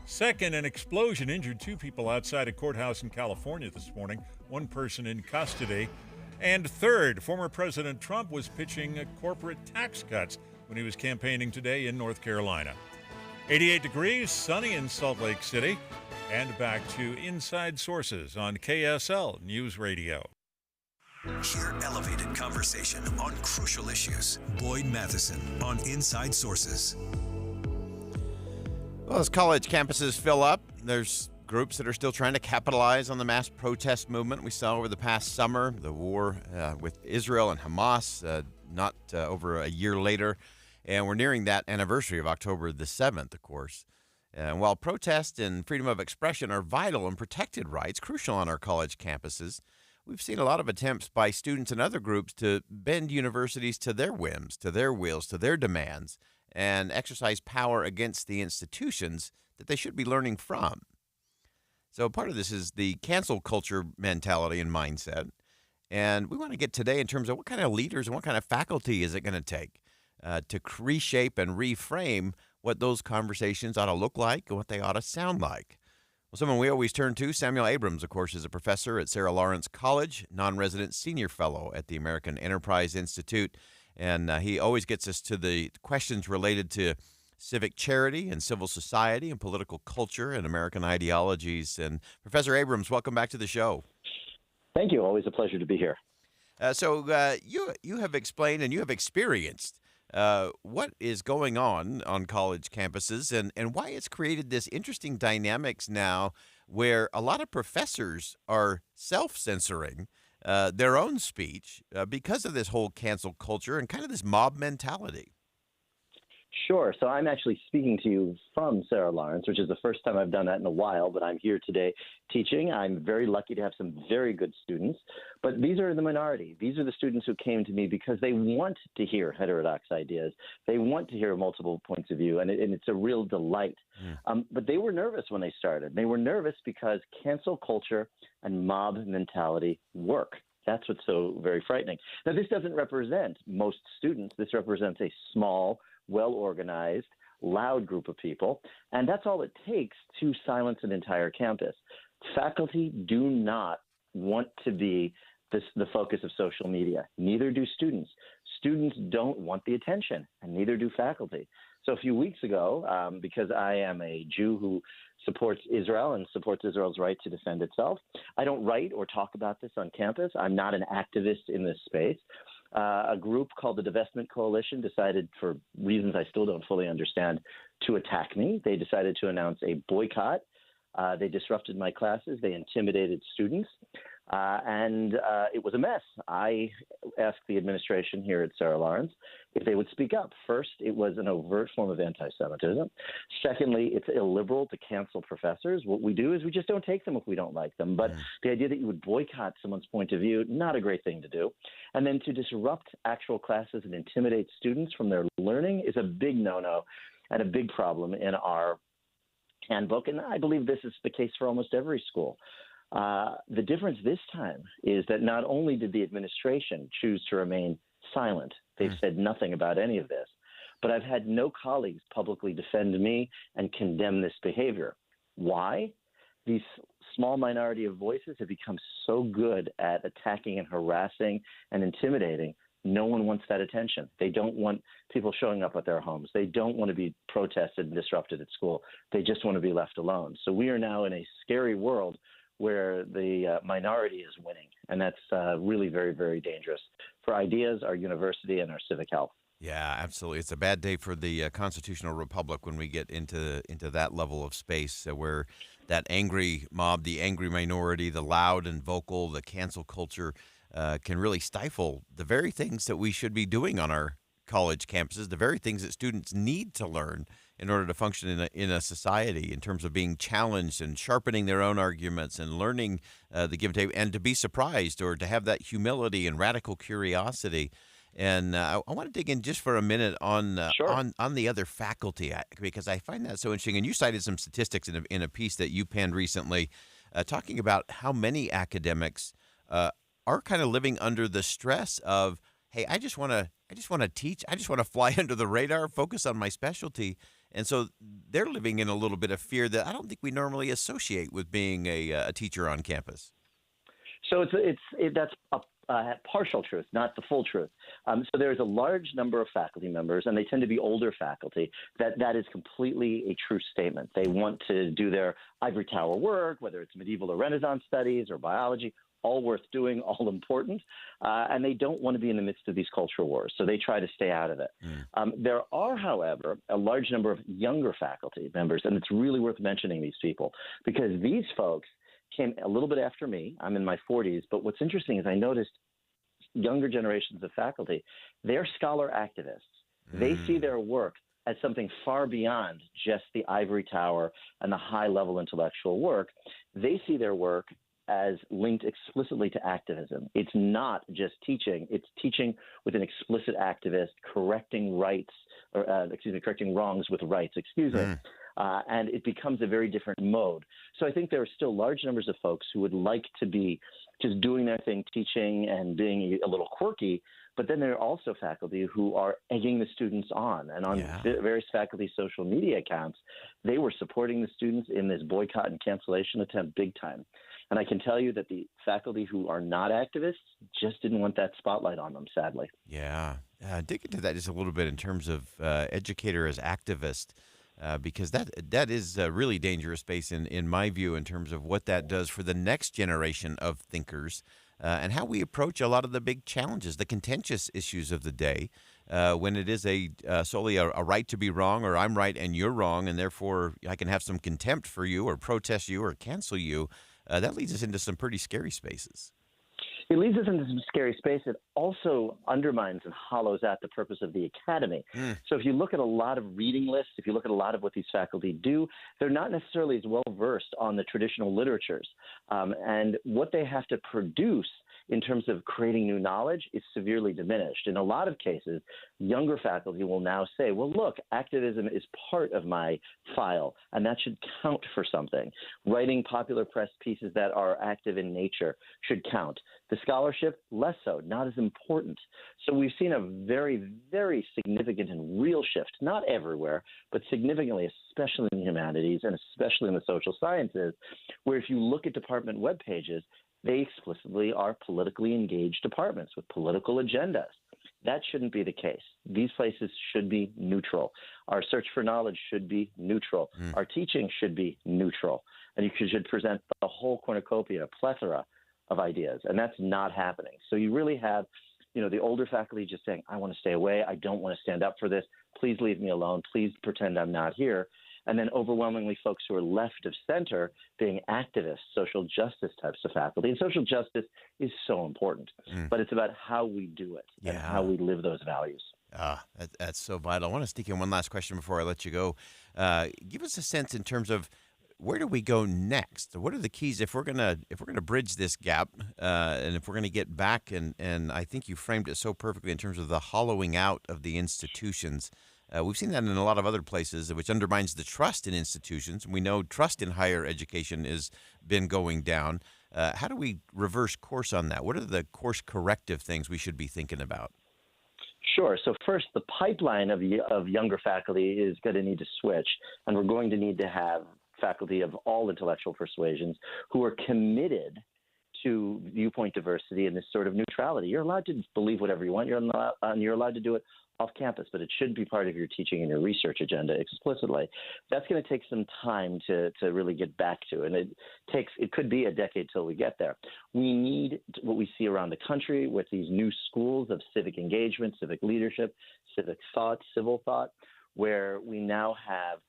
Second, an explosion injured 2 people outside a courthouse in California this morning, 1 person in custody. And third, former President Trump was pitching corporate tax cuts when he was campaigning today in North Carolina. 88 degrees, sunny in Salt Lake City. And back to Inside Sources on KSL News Radio. Hear elevated conversation on crucial issues. Boyd Matheson on Inside Sources. Well, as college campuses fill up, there's groups that are still trying to capitalize on the mass protest movement we saw over the past summer, the war with Israel and Hamas, not over a year later. And we're nearing that anniversary of October the 7th, of course. And while protest and freedom of expression are vital and protected rights, crucial on our college campuses, we've seen a lot of attempts by students and other groups to bend universities to their whims, to their wills, to their demands, and exercise power against the institutions that they should be learning from. So part of this is the cancel culture mentality and mindset. And we want to get today in terms of what kind of leaders and what kind of faculty is it going to take to reshape and reframe what those conversations ought to look like and what they ought to sound like. Well, someone we always turn to, Samuel Abrams, of course, is a professor at Sarah Lawrence College, non-resident senior fellow at the American Enterprise Institute. And he always gets us to the questions related to civic charity and civil society and political culture and American ideologies. And Professor Abrams, welcome back to the show. Thank you. Always a pleasure to be here. So you have explained and you have experienced what is going on college campuses and why it's created this interesting dynamics now where a lot of professors are self-censoring their own speech because of this whole cancel culture and kind of this mob mentality. Sure. So I'm actually speaking to you from Sarah Lawrence, which is the first time I've done that in a while, but I'm here today teaching. I'm very lucky to have some very good students, but these are the minority. These are the students who came to me because they want to hear heterodox ideas. They want to hear multiple points of view, and it's a real delight. But they were nervous when they started. They were nervous because cancel culture and mob mentality work. That's what's so very frightening. Now, this doesn't represent most students. This represents a small, well-organized, loud group of people, and that's all it takes to silence an entire campus. Faculty do not want to be the focus of social media. Neither do students. Students don't want the attention, and neither do faculty. So a few weeks ago, because I am a Jew who supports Israel and supports Israel's right to defend itself, I don't write or talk about this on campus. I'm not an activist in this space. A group called the Divestment Coalition decided, for reasons I still don't fully understand, to attack me. They decided to announce a boycott. They disrupted my classes. They intimidated students. And it was a mess. I asked the administration here at Sarah Lawrence if they would speak up. First, it was an overt form of anti-Semitism. Secondly, it's illiberal to cancel professors. What we do is we just don't take them if we don't like them. But the idea that you would boycott someone's point of view, not a great thing to do. And then to disrupt actual classes and intimidate students from their learning is a big no-no and a big problem in our handbook. And I believe this is the case for almost every school. The difference this time is that not only did the administration choose to remain silent, they've said nothing about any of this, but I've had no colleagues publicly defend me and condemn this behavior. Why? These small minority of voices have become so good at attacking and harassing and intimidating. No one wants that attention. They don't want people showing up at their homes. They don't want to be protested and disrupted at school. They just want to be left alone. So we are now in a scary world where the minority is winning, and that's really very, very dangerous for ideas, our university, and our civic health. Yeah, absolutely. It's a bad day for the constitutional republic when we get into that level of space where that angry mob, the angry minority, the loud and vocal, the cancel culture can really stifle the very things that we should be doing on our college campuses, the very things that students need to learn in order to function in a society in terms of being challenged and sharpening their own arguments and learning the give and take, and to be surprised or to have that humility and radical curiosity. And I want to dig in just for a minute on the other faculty, because I find that so interesting. And you cited some statistics in a piece that you penned recently talking about how many academics are kind of living under the stress of, hey, I just want to teach. I just want to fly under the radar, focus on my specialty. And so they're living in a little bit of fear that I don't think we normally associate with being a teacher on campus. So that's a partial truth, not the full truth. So there's a large number of faculty members, and they tend to be older faculty, that is completely a true statement. They want to do their ivory tower work, whether it's medieval or Renaissance studies or biology, all worth doing, all important, and they don't want to be in the midst of these cultural wars, so they try to stay out of it. There are, however, a large number of younger faculty members, and it's really worth mentioning these people, because these folks came a little bit after me. I'm in my 40s, but what's interesting is I noticed younger generations of faculty, they're scholar activists. They see their work as something far beyond just the ivory tower and the high-level intellectual work. They see their work as linked explicitly to activism. It's not just teaching. It's teaching with an explicit activist, correcting correcting wrongs with rights, and it becomes a very different mode. So I think there are still large numbers of folks who would like to be just doing their thing, teaching and being a little quirky, but then there are also faculty who are egging the students on. And on various faculty social media accounts, they were supporting the students in this boycott and cancellation attempt big time. And I can tell you that the faculty who are not activists just didn't want that spotlight on them, sadly. Yeah. Dig into that just a little bit in terms of educator as activist, because that is a really dangerous space in my view in terms of what that does for the next generation of thinkers and how we approach a lot of the big challenges, the contentious issues of the day, when it is solely a right to be wrong, or I'm right and you're wrong, and therefore I can have some contempt for you or protest you or cancel you. That leads us into some pretty scary spaces. It leads us into some scary space. It also undermines and hollows out the purpose of the academy. So if you look at a lot of reading lists, if you look at a lot of what these faculty do, they're not necessarily as well versed on the traditional literatures. And what they have to produce in terms of creating new knowledge is severely diminished. In a lot of cases, younger faculty will now say, well, look, activism is part of my file, and that should count for something. Writing popular press pieces that are active in nature should count. The scholarship, less so, not as important. So we've seen a very, very significant and real shift, not everywhere, but significantly, especially in the humanities and especially in the social sciences, where if you look at department web pages, they explicitly are politically engaged departments with political agendas. That shouldn't be the case. These places should be neutral. Our search for knowledge should be neutral. Our teaching should be neutral. And you should present the whole cornucopia, a plethora of ideas. And that's not happening. So you really have, the older faculty just saying, I want to stay away. I don't want to stand up for this. Please leave me alone. Please pretend I'm not here. And then overwhelmingly folks who are left of center being activists, social justice types of faculty. And social justice is so important, but it's about how we do it and how we live those values. That's so vital. I want to sneak in one last question before I let you go. Give us a sense in terms of where do we go next? What are the keys if we're gonna bridge this gap and if we're gonna get back? And I think you framed it so perfectly in terms of the hollowing out of the institutions. We've seen that in a lot of other places, which undermines the trust in institutions. We know trust in higher education has been going down. How do we reverse course on that? What are the course corrective things we should be thinking about? Sure. So first, the pipeline of younger faculty is going to need to switch, and we're going to need to have faculty of all intellectual persuasions who are committed to viewpoint diversity and this sort of neutrality. You're allowed to believe whatever you want. You're allowed to do it off campus, but it should be part of your teaching and your research agenda explicitly. That's going to take some time to really get back to, and it could be a decade till we get there. We need what we see around the country with these new schools of civic engagement, civic leadership, civic thought, civil thought, where we now have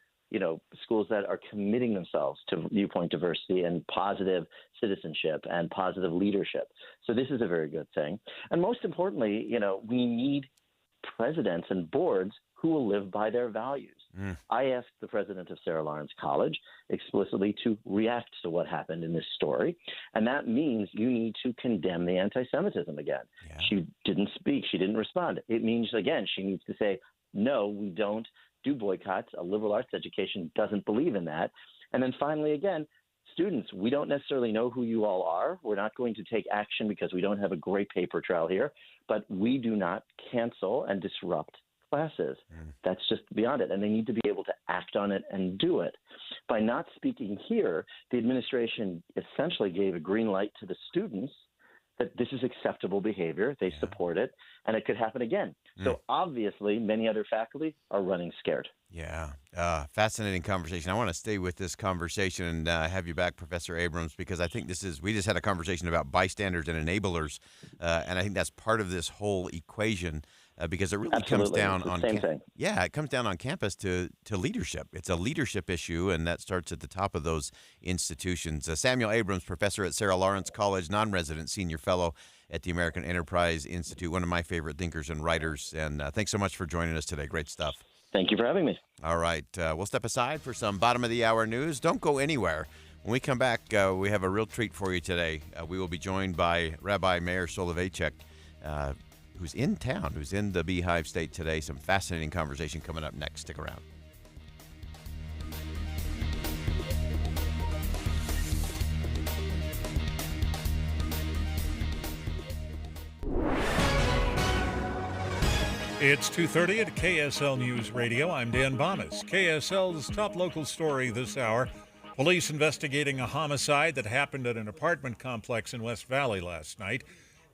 schools that are committing themselves to viewpoint diversity and positive citizenship and positive leadership. So this is a very good thing. And most importantly, we need presidents and boards who will live by their values. I asked the president of Sarah Lawrence College explicitly to react to what happened in this story, and that means you need to condemn the anti-Semitism again. She didn't speak. She didn't respond. It means, again, she needs to say, no, we don't do boycotts. A liberal arts education doesn't believe in that. And then finally, again, students, we don't necessarily know who you all are. We're not going to take action because we don't have a great paper trail here, but we do not cancel and disrupt classes. That's just beyond it. And they need to be able to act on it and do it. By not speaking here, the administration essentially gave a green light to the students that this is acceptable behavior. They support it, and it could happen again. So obviously, many other faculty are running scared. Yeah. Fascinating conversation. I want to stay with this conversation and have you back, Professor Abrams, because I think we just had a conversation about bystanders and enablers, and I think that's part of this whole equation. Because it really comes down on it comes down on campus to leadership. It's a leadership issue, and that starts at the top of those institutions. Samuel Abrams, professor at Sarah Lawrence College, non-resident senior fellow at the American Enterprise Institute, one of my favorite thinkers and writers. And thanks so much for joining us today. Great stuff. Thank you for having me. All right, we'll step aside for some bottom of the hour news. Don't go anywhere. When we come back, we have a real treat for you today. We will be joined by Rabbi Meir Soloveichik, who's in town, who's in the Beehive State today. Some fascinating conversation coming up next. Stick around. It's 2:30 at KSL News Radio. I'm Dan Bomis. KSL's top local story this hour. Police investigating a homicide that happened at an apartment complex in West Valley last night.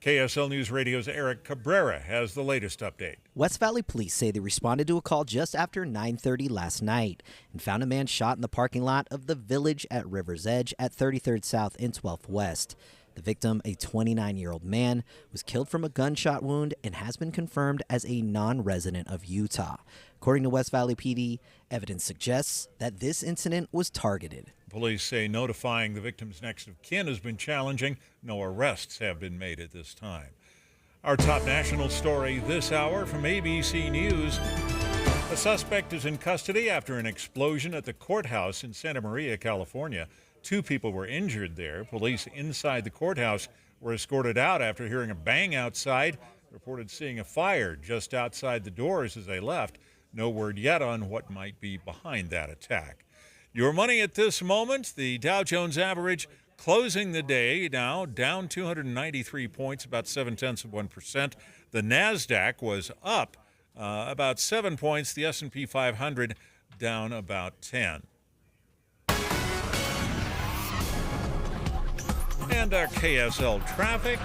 KSL News Radio's Eric Cabrera has the latest update. West Valley police say they responded to a call just after 9:30 last night and found a man shot in the parking lot of the Village at River's Edge at 33rd South and 12th West. The victim, a 29-year-old man, was killed from a gunshot wound and has been confirmed as a non-resident of Utah. According to West Valley PD, evidence suggests that this incident was targeted. Police say notifying the victim's next of kin has been challenging. No arrests have been made at this time. Our top national story this hour from ABC News. A suspect is in custody after an explosion at the courthouse in Santa Maria, California. 2 people were injured there. Police inside the courthouse were escorted out after hearing a bang outside. Reported seeing a fire just outside the doors as they left. No word yet on what might be behind that attack. Your money at this moment, the Dow Jones average closing the day now down 293 points, about 0.7%. The NASDAQ was up about 7 points. The S&P 500 down about 10. And our KSL traffic,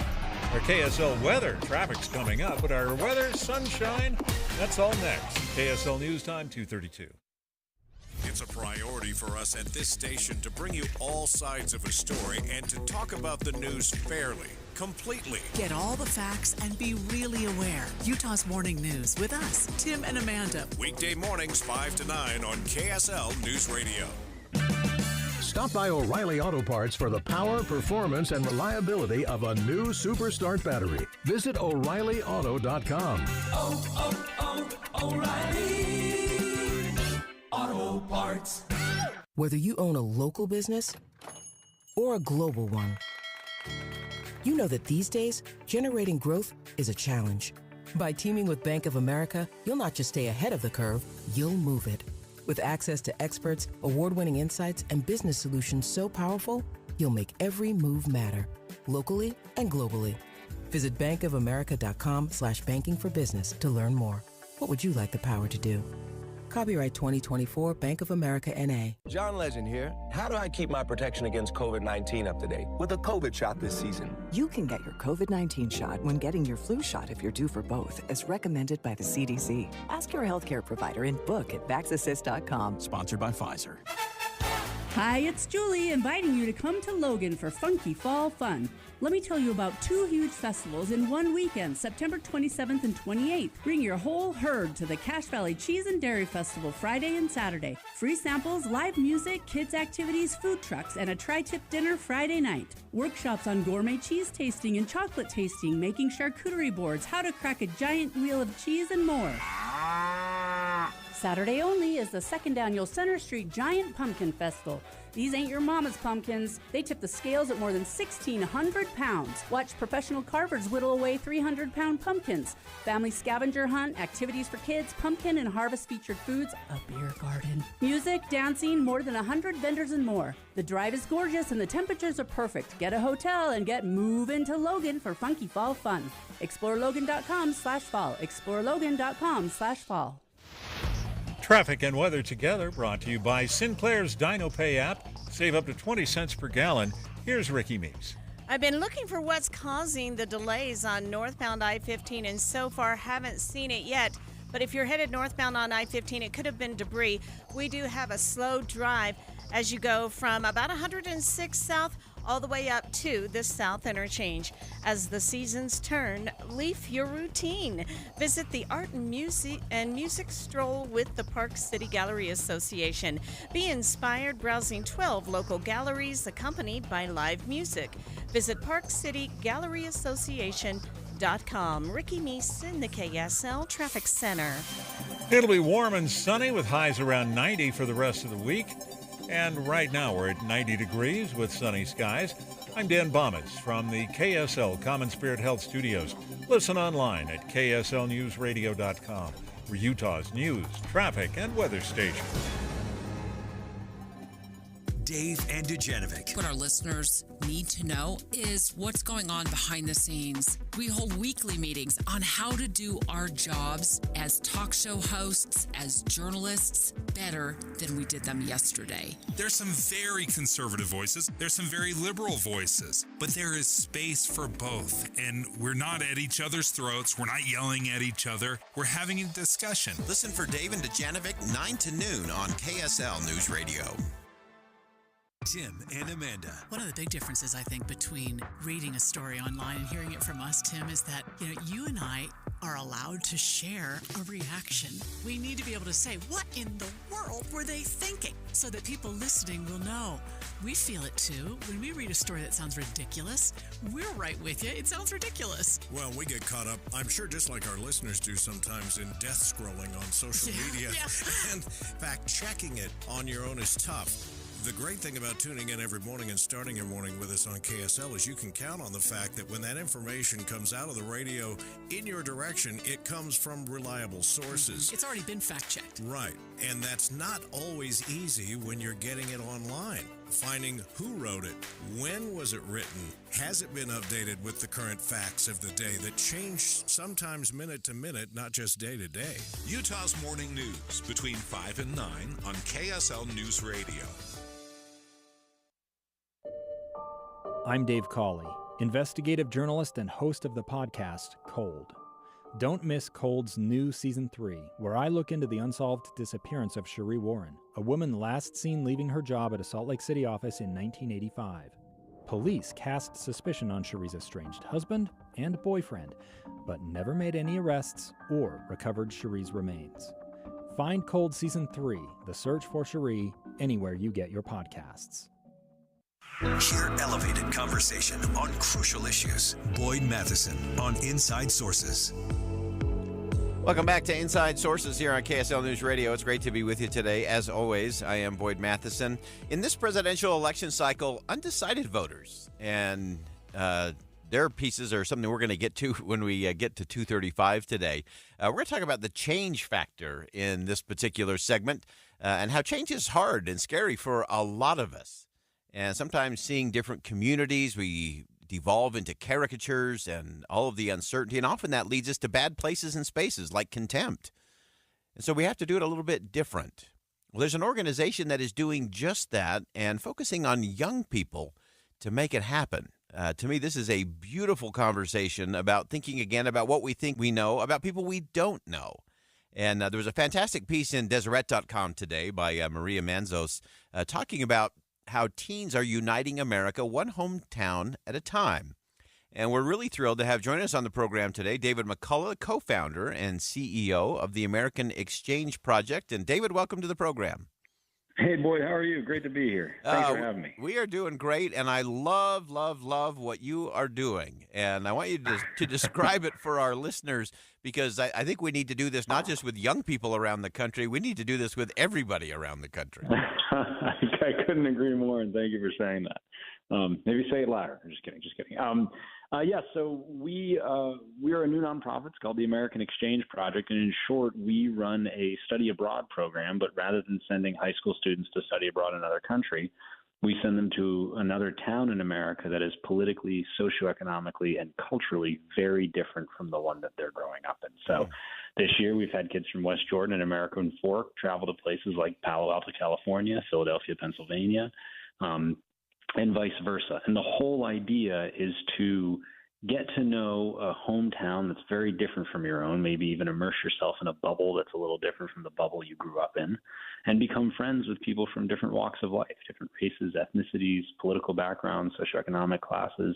our KSL weather. Traffic's coming up, but our weather, sunshine, that's all next. KSL News Time, 2:32. It's a priority for us at this station to bring you all sides of a story and to talk about the news fairly, completely. Get all the facts and be really aware. Utah's Morning News with us, Tim and Amanda. Weekday mornings 5 to 9 on KSL News Radio. Stop by O'Reilly Auto Parts for the power, performance, and reliability of a new Super Start battery. Visit O'ReillyAuto.com. O'Reilly Auto Parts. Whether you own a local business or a global one, you know that these days, generating growth is a challenge. By teaming with Bank of America, you'll not just stay ahead of the curve, you'll move it. With access to experts, award-winning insights, and business solutions so powerful, you'll make every move matter, locally and globally. Visit bankofamerica.com/banking for business to learn more. What would you like the power to do? Copyright 2024 Bank of America N.A. John Legend here. How do I keep my protection against COVID-19 up to date? With a COVID shot this season. You can get your COVID-19 shot when getting your flu shot if you're due for both, as recommended by the CDC. Ask your healthcare provider and book at vaxassist.com. Sponsored by Pfizer. Hi, it's Julie, inviting you to come to Logan for Funky Fall Fun. Let me tell you about 2 huge festivals in one weekend, September 27th and 28th. Bring your whole herd to the Cache Valley Cheese and Dairy Festival Friday and Saturday. Free samples, live music, kids activities, food trucks, and a tri-tip dinner Friday night. Workshops on gourmet cheese tasting and chocolate tasting, making charcuterie boards, how to crack a giant wheel of cheese, and more. Saturday only is the second annual Center Street Giant Pumpkin Festival. These ain't your mama's pumpkins. They tip the scales at more than 1,600 pounds. Watch professional carvers whittle away 300-pound pumpkins. Family scavenger hunt, activities for kids, pumpkin and harvest-featured foods, a beer garden. Music, dancing, more than 100 vendors and more. The drive is gorgeous and the temperatures are perfect. Get a hotel and get moving to Logan for funky fall fun. ExploreLogan.com/fall. ExploreLogan.com/fall. Traffic and weather together, brought to you by Sinclair's Dino Pay app. Save up to 20 cents per gallon. Here's Ricky Meeks. I've been looking for what's causing the delays on northbound I-15 and so far haven't seen it yet. But if you're headed northbound on I-15, it could have been debris. We do have a slow drive as you go from about 106 South all the way up to the South Interchange. As the seasons turn, leave your routine. Visit the Art and Music Stroll with the Park City Gallery Association. Be inspired browsing 12 local galleries accompanied by live music. Visit ParkCityGalleryAssociation.com. Ricky Meese in the KSL Traffic Center. It'll be warm and sunny with highs around 90 for the rest of the week. And right now we're at 90 degrees with sunny skies. I'm Dan Bomas from the KSL Common Spirit Health Studios. Listen online at kslnewsradio.com for Utah's news, traffic, and weather station. Dave and Dujanovic. What our listeners need to know is what's going on behind the scenes. We hold weekly meetings on how to do our jobs as talk show hosts, as journalists, better than we did them yesterday. There's some very conservative voices. There's some very liberal voices. But there is space for both. And we're not at each other's throats. We're not yelling at each other. We're having a discussion. Listen for Dave and Dujanovic 9 to noon on KSL News Radio. Tim and Amanda. One of the big differences, I think, between reading a story online and hearing it from us, Tim, is that, you and I are allowed to share a reaction. We need to be able to say, what in the world were they thinking? So that people listening will know. We feel it too. When we read a story that sounds ridiculous, we're right with you. It sounds ridiculous. Well, we get caught up, I'm sure just like our listeners do sometimes, in death scrolling on social media. And fact-checking it on your own is tough. The great thing about tuning in every morning and starting your morning with us on KSL is you can count on the fact that when that information comes out of the radio in your direction, it comes from reliable sources. It's already been fact-checked. Right. And that's not always easy when you're getting it online. Finding who wrote it, when was it written, has it been updated with the current facts of the day that change sometimes minute to minute, not just day to day. Utah's Morning News between 5 and 9 on KSL News Radio. I'm Dave Cawley, investigative journalist and host of the podcast Cold. Don't miss Cold's new Season 3, where I look into the unsolved disappearance of Cherie Warren, a woman last seen leaving her job at a Salt Lake City office in 1985. Police cast suspicion on Cherie's estranged husband and boyfriend, but never made any arrests or recovered Cherie's remains. Find Cold Season 3, The Search for Cherie, anywhere you get your podcasts. Hear elevated conversation on crucial issues. Boyd Matheson on Inside Sources. Welcome back to Inside Sources here on KSL News Radio. It's great to be with you today. As always, I am Boyd Matheson. In this presidential election cycle, undecided voters and their pieces are something we're going to get to when we get to 2:35 today. We're going to talk about the change factor in this particular segment and how change is hard and scary for a lot of us. And sometimes seeing different communities, we devolve into caricatures and all of the uncertainty. And often that leads us to bad places and spaces like contempt. And so we have to do it a little bit different. Well, there's an organization that is doing just that and focusing on young people to make it happen. To me, this is a beautiful conversation about thinking again about what we think we know, about people we don't know. And there was a fantastic piece in Deseret.com today by Maria Manzos talking about how teens are uniting America one hometown at a time. And we're really thrilled to have join us on the program today David McCullough, co-founder and CEO of the American Exchange Project. And David, welcome to the program. Hey, Boyd, how are you? Great to be here. Thanks for having me. We are doing great, and I love what you are doing. And I want you to describe it for our listeners, because I think we need to do this not just with young people around the country. We need to do this with everybody around the country. I couldn't agree more, and thank you for saying that. Maybe say it louder. I'm just kidding. So we are a new nonprofit. It's called the American Exchange Project, and in short, we run a study abroad program. But rather than sending high school students to study abroad in another country, we send them to another town in America that is politically, socioeconomically, and culturally very different from the one that they're growing up in. So this year, we've had kids from West Jordan and American Fork travel to places like Palo Alto, California, Philadelphia, Pennsylvania, and vice versa. And the whole idea is to get to know a hometown that's very different from your own, maybe even immerse yourself in a bubble that's a little different from the bubble you grew up in, and become friends with people from different walks of life, different races, ethnicities, political backgrounds, socioeconomic classes.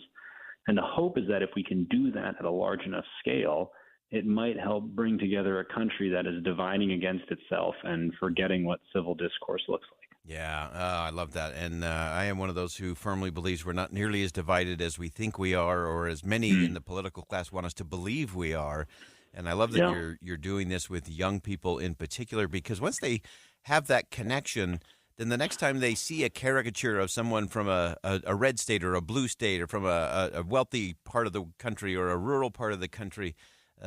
And the hope is that if we can do that at a large enough scale, it might help bring together a country that is dividing against itself and forgetting what civil discourse looks like. Yeah, I love that. And I am one of those who firmly believes we're not nearly as divided as we think we are, or as many in the political class want us to believe we are. And I love that you're doing this with young people in particular, because once they have that connection, then the next time they see a caricature of someone from a red state or a blue state, or from a wealthy part of the country or a rural part of the country,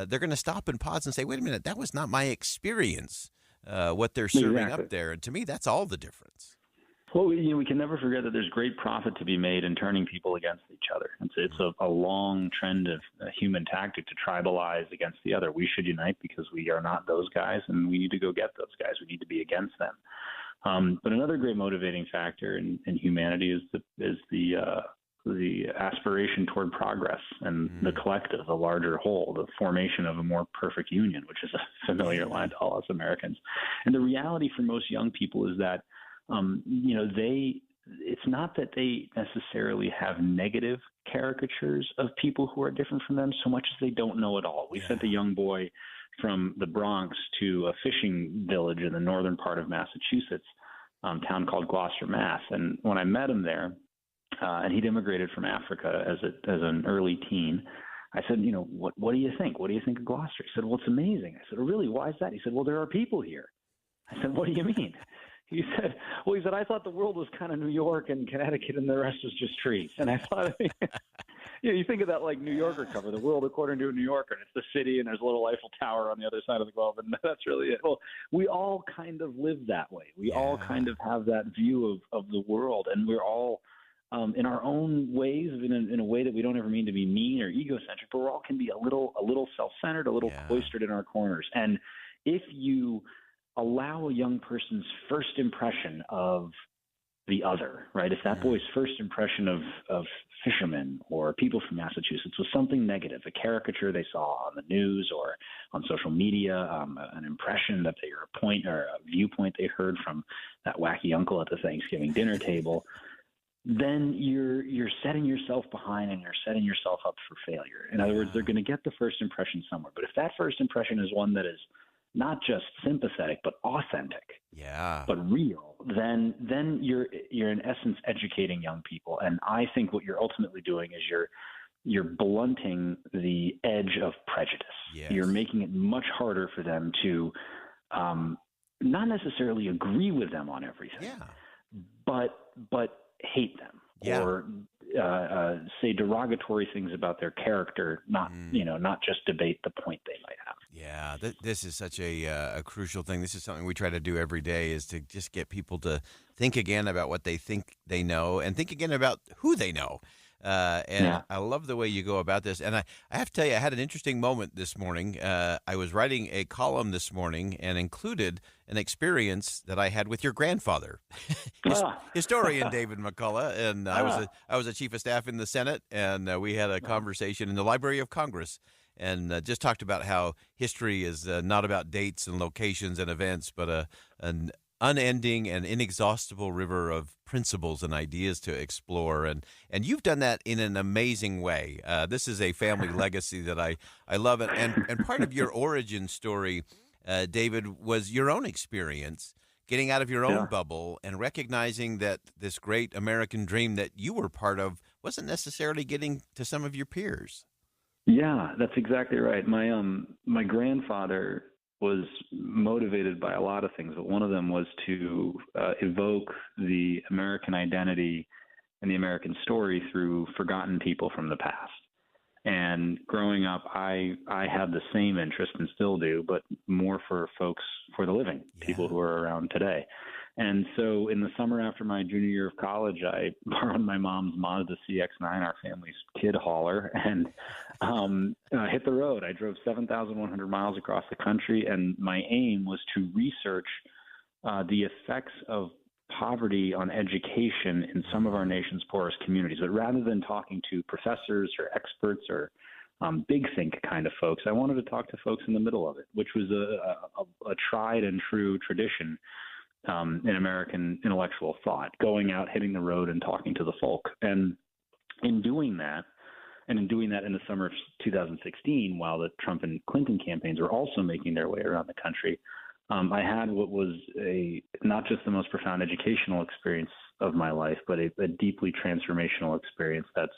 they're going to stop and pause and say, wait a minute, that was not my experience. What they're serving up there. And to me, that's all the difference. Well, we can never forget that there's great profit to be made in turning people against each other. It's a long trend of human tactic to tribalize against the other. We should unite because we are not those guys, and we need to go get those guys. We need to be against them. But another great motivating factor in humanity is the aspiration toward progress and the collective, the larger whole, the formation of a more perfect union, which is a familiar line to all us Americans. And the reality for most young people is that, it's not that they necessarily have negative caricatures of people who are different from them so much as they don't know it all. We sent a young boy from the Bronx to a fishing village in the northern part of Massachusetts, town called Gloucester, Mass. And when I met him there, and he'd immigrated from Africa as an early teen, I said, what do you think? What do you think of Gloucester? He said, well, it's amazing. I said, oh, really? Why is that? He said, well, there are people here. I said, what do you mean? He said, I thought the world was kind of New York and Connecticut and the rest was just trees. And I thought, you think of that like New Yorker cover, the world according to a New Yorker, and it's the city and there's a little Eiffel Tower on the other side of the globe, and that's really it. Well, we all kind of live that way. We all kind of have that view of the world, and we're all in our own ways, in a way that we don't ever mean to be mean or egocentric, but we all can be a little self-centered, a little cloistered in our corners. And if you allow a young person's first impression of the other, right? If that boy's first impression of fishermen or people from Massachusetts was something negative, a caricature they saw on the news or on social media, an impression that a point or a viewpoint they heard from that wacky uncle at the Thanksgiving dinner table, then you're setting yourself behind and you're setting yourself up for failure. In other words, they're going to get the first impression somewhere. But if that first impression is one that is not just sympathetic, but authentic, but real, then you're in essence educating young people. And I think what you're ultimately doing is you're blunting the edge of prejudice. Yes. You're making it much harder for them to not necessarily agree with them on everything, but hate them or say derogatory things about their character, not just debate the point they might have. Yeah, this is such a crucial thing. This is something we try to do every day, is to just get people to think again about what they think they know and think again about who they know. I love the way you go about this. And I have to tell you, I had an interesting moment this morning. I was writing a column this morning and included an experience that I had with your grandfather, historian David McCullough. And I was a chief of staff in the Senate, and we had a conversation in the Library of Congress, and just talked about how history is not about dates and locations and events, but an unending and inexhaustible river of principles and ideas to explore. And you've done that in an amazing way. This is a family legacy that I love. And part of your origin story, David, was your own experience getting out of your own bubble and recognizing that this great American dream that you were part of wasn't necessarily getting to some of your peers. Yeah, that's exactly right. My grandfather was motivated by a lot of things, but one of them was to evoke the American identity and the American story through forgotten people from the past. And growing up, I had the same interest and still do, but more for folks for the living, people who are around today. And so in the summer after my junior year of college, I borrowed my mom's Mazda CX-9, our family's kid hauler, and hit the road. I drove 7,100 miles across the country, and my aim was to research the effects of poverty on education in some of our nation's poorest communities. But rather than talking to professors or experts or big think kind of folks, I wanted to talk to folks in the middle of it, which was a tried and true tradition in American intellectual thought, going out, hitting the road, and talking to the folk. And in doing that in the summer of 2016, while the Trump and Clinton campaigns were also making their way around the country, I had what was not just the most profound educational experience of my life, but a deeply transformational experience that's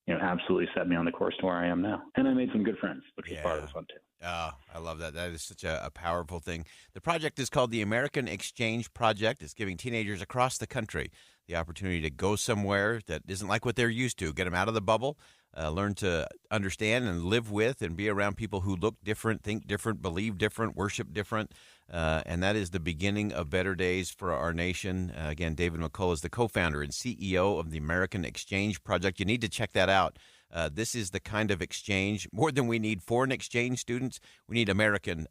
absolutely set me on the course to where I am now. And I made some good friends, which was part of the fun too. I love that. That is such a powerful thing. The project is called the American Exchange Project. It's giving teenagers across the country the opportunity to go somewhere that isn't like what they're used to, get them out of the bubble, learn to understand and live with and be around people who look different, think different, believe different, worship different. And that is the beginning of better days for our nation. Again, David McCullough is the co-founder and CEO of the American Exchange Project. You need to check that out. This is the kind of exchange, more than we need foreign exchange students, we need American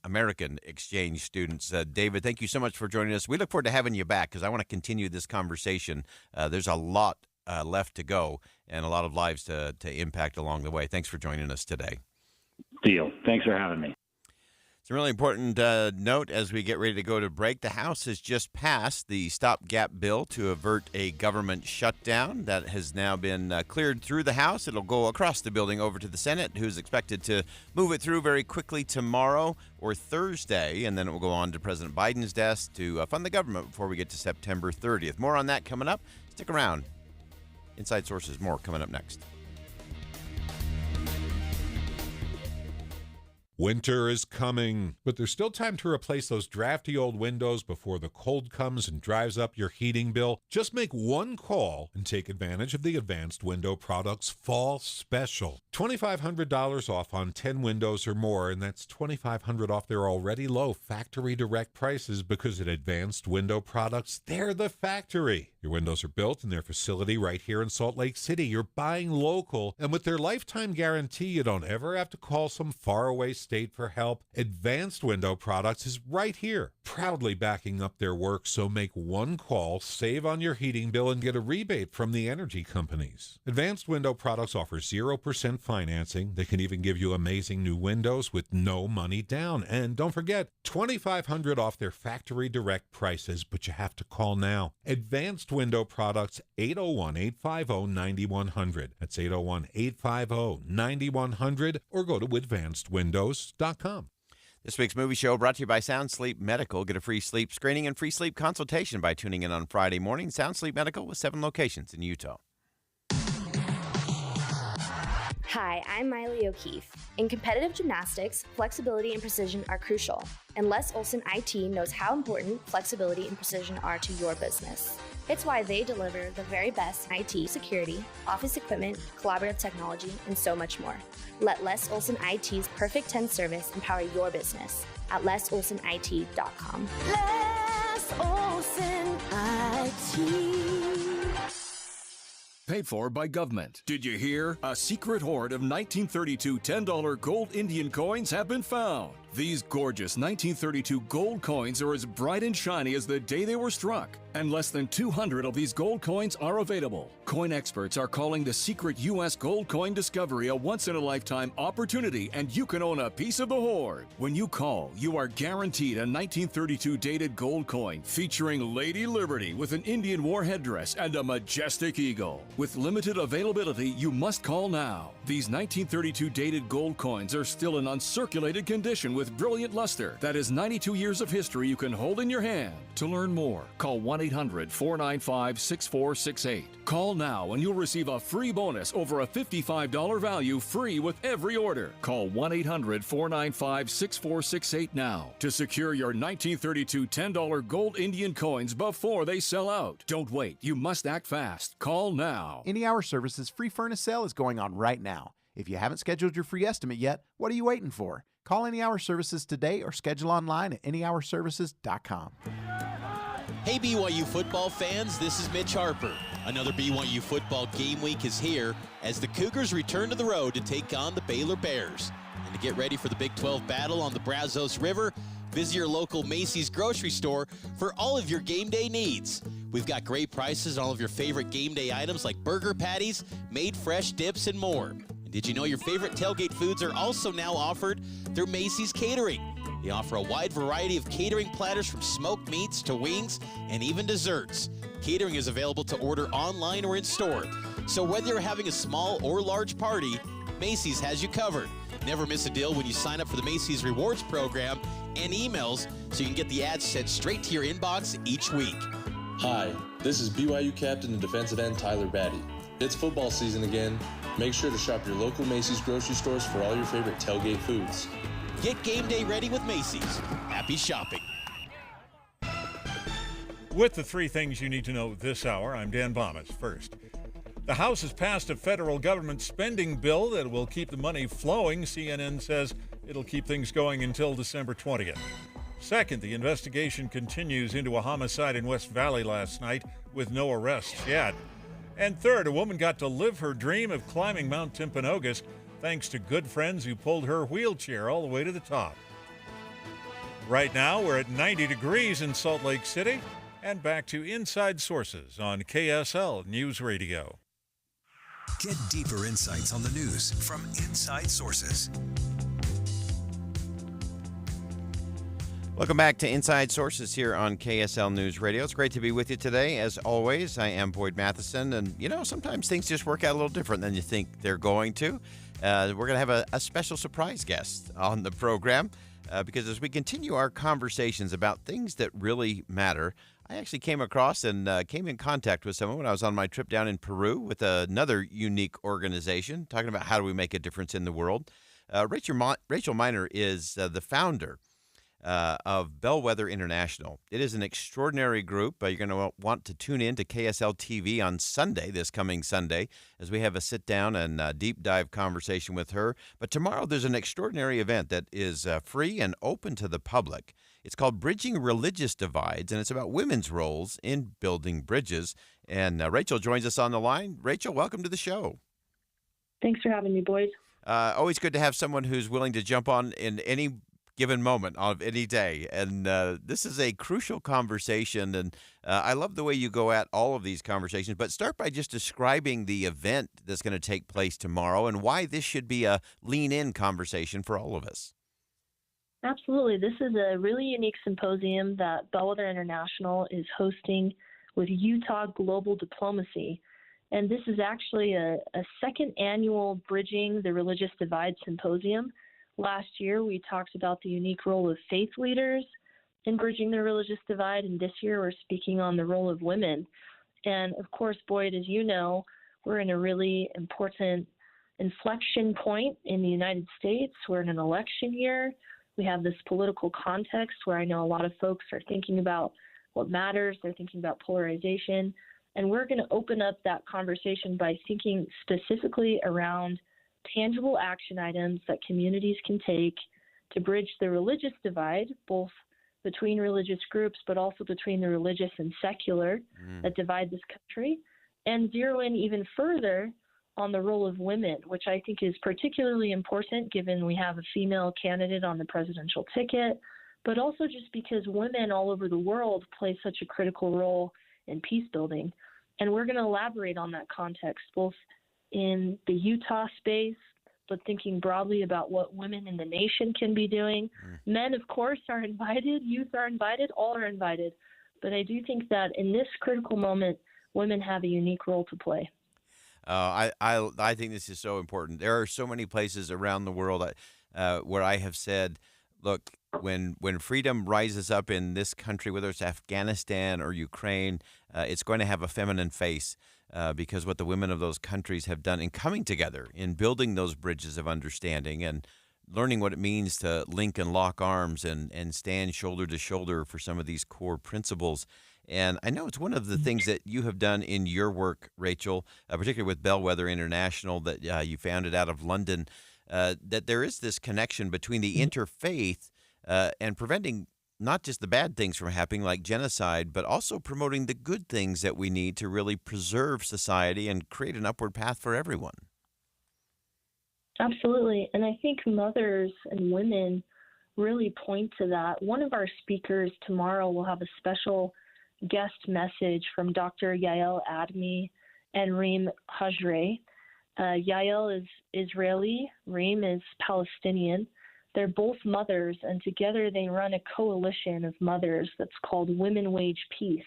exchange students. David, thank you so much for joining us. We look forward to having you back because I want to continue this conversation. There's a lot left to go and a lot of lives to impact along the way. Thanks for joining us today. Deal. Thanks for having me. It's a really important note as we get ready to go to break. The House has just passed the stopgap bill to avert a government shutdown. That has now been cleared through the House. It'll go across the building over to the Senate, who's expected to move it through very quickly tomorrow or Thursday, and then it will go on to President Biden's desk to fund the government before we get to September 30th. More on that coming up. Stick around. Inside Sources, more coming up next. Winter is coming, but there's still time to replace those drafty old windows before the cold comes and drives up your heating bill. Just make one call and take advantage of the Advanced Window Products Fall Special. $2,500 off on 10 windows or more, and that's $2,500 off their already low factory direct prices because at Advanced Window Products, they're the factory. Your windows are built in their facility right here in Salt Lake City. You're buying local, and with their lifetime guarantee, you don't ever have to call some faraway state for help. Advanced Window Products is right here, proudly backing up their work, so make one call, save on your heating bill, and get a rebate from the energy companies. Advanced Window Products offers 0% financing. They can even give you amazing new windows with no money down. And don't forget, $2,500 off their factory direct prices, but you have to call now. Advanced Window Products, 801-850-9100. That's 801-850-9100, or go to advancedwindows.com. This week's movie show brought to you by Sound Sleep Medical. Get a free sleep screening and free sleep consultation by tuning in on Friday morning. Sound Sleep Medical with 7 locations in Utah. Hi, I'm Miley O'Keefe. In competitive gymnastics, flexibility and precision are crucial, and Les Olson IT knows how important flexibility and precision are to your business. It's why they deliver the very best IT security, office equipment, collaborative technology, and so much more. Let Les Olson IT's Perfect 10 service empower your business at lesolsonit.com. Les Olson IT. Paid for by government. Did you hear? A secret hoard of 1932 $10 gold Indian coins have been found. These gorgeous 1932 gold coins are as bright and shiny as the day they were struck. And less than 200 of these gold coins are available. Coin experts are calling the secret U.S. gold coin discovery a once-in-a-lifetime opportunity, and you can own a piece of the hoard. When you call, you are guaranteed a 1932 dated gold coin featuring Lady Liberty with an Indian war headdress and a majestic eagle. With limited availability, you must call now. These 1932 dated gold coins are still in uncirculated condition with brilliant luster. That is 92 years of history you can hold in your hand. To learn more, call 1-800-495-6468. Call now and you'll receive a free bonus over a $55 value free with every order. Call 1-800-495-6468 now to secure your 1932 $10 gold Indian coins before they sell out. Don't wait. You must act fast. Call now. Any Hour Services free furnace sale is going on right now. If you haven't scheduled your free estimate yet, what are you waiting for? Call Any Hour Services today or schedule online at anyhourservices.com. Hey BYU football fans, this is Mitch Harper. Another BYU football game week is here as the Cougars return to the road to take on the Baylor Bears. And to get ready for the Big 12 battle on the Brazos River, visit your local Macy's grocery store for all of your game day needs. We've got great prices on all of your favorite game day items like burger patties, made fresh dips, and more. And did you know your favorite tailgate foods are also now offered through Macy's Catering? They offer a wide variety of catering platters from smoked meats to wings and even desserts. Catering is available to order online or in store. So whether you're having a small or large party, Macy's has you covered. Never miss a deal when you sign up for the Macy's Rewards program and emails so you can get the ads sent straight to your inbox each week. Hi, this is BYU captain and defensive end Tyler Batty. It's football season again. Make sure to shop your local Macy's grocery stores for all your favorite tailgate foods. Get game day ready with Macy's. Happy shopping. With the three things you need to know this hour, I'm Dan Bomas. First, the House has passed a federal government spending bill that will keep the money flowing. CNN says it'll keep things going until December 20th. Second, the investigation continues into a homicide in West Valley last night with no arrests yet. And third, a woman got to live her dream of climbing Mount Timpanogos thanks to good friends who pulled her wheelchair all the way to the top. Right now, we're at 90 degrees in Salt Lake City. And back to Inside Sources on KSL News Radio. Get deeper insights on the news from Inside Sources. Welcome back to Inside Sources here on KSL News Radio. It's great to be with you today. As always, I am Boyd Matheson, and sometimes things just work out a little different than you think they're going to. We're going to have a special surprise guest on the program because as we continue our conversations about things that really matter, I actually came across and came in contact with someone when I was on my trip down in Peru with another unique organization talking about how do we make a difference in the world. Rachel Miner is the founder of Bellwether International. It is an extraordinary group. You're going to want to tune in to KSL TV on Sunday, this coming Sunday, as we have a sit-down and deep dive conversation with her. But tomorrow there's an extraordinary event that is free and open to the public. It's called Bridging Religious Divides, and it's about women's roles in building bridges. And Rachel joins us on the line. Rachel, welcome to the show. Thanks for having me, boys. Always good to have someone who's willing to jump on in any given moment of any day. And this is a crucial conversation, and I love the way you go at all of these conversations. But start by just describing the event that's going to take place tomorrow and why this should be a lean-in conversation for all of us. Absolutely. This is a really unique symposium that Bellwether International is hosting with Utah Global Diplomacy. And this is actually a second annual Bridging the Religious Divide Symposium. Last year, we talked about the unique role of faith leaders in bridging the religious divide, and this year we're speaking on the role of women. And of course, Boyd, as you know, we're in a really important inflection point in the United States. We're in an election year. We have this political context where I know a lot of folks are thinking about what matters. They're thinking about polarization. And we're going to open up that conversation by thinking specifically around tangible action items that communities can take to bridge the religious divide, both between religious groups, but also between the religious and secular that divide this country, and zero in even further on the role of women, which I think is particularly important given we have a female candidate on the presidential ticket, but also just because women all over the world play such a critical role and peace building. And we're going to elaborate on that context, both in the Utah space, but thinking broadly about what women in the nation can be doing. Men, of course, are invited. Youth are invited. All are invited. But I do think that in this critical moment, women have a unique role to play. I think this is so important. There are so many places around the world where I have said, look, when freedom rises up in this country, whether it's Afghanistan or Ukraine, it's going to have a feminine face because what the women of those countries have done in coming together, in building those bridges of understanding and learning what it means to link and lock arms and stand shoulder to shoulder for some of these core principles. And I know it's one of the things that you have done in your work, Rachel, particularly with Bellwether International that you founded out of London, that there is this connection between the interfaith and preventing not just the bad things from happening like genocide, but also promoting the good things that we need to really preserve society and create an upward path for everyone. Absolutely. And I think mothers and women really point to that. One of our speakers tomorrow will have a special guest message from Dr. Yael Admi and Reem Hajre. Yael is Israeli, Reem is Palestinian. They're both mothers, and together they run a coalition of mothers that's called Women Wage Peace.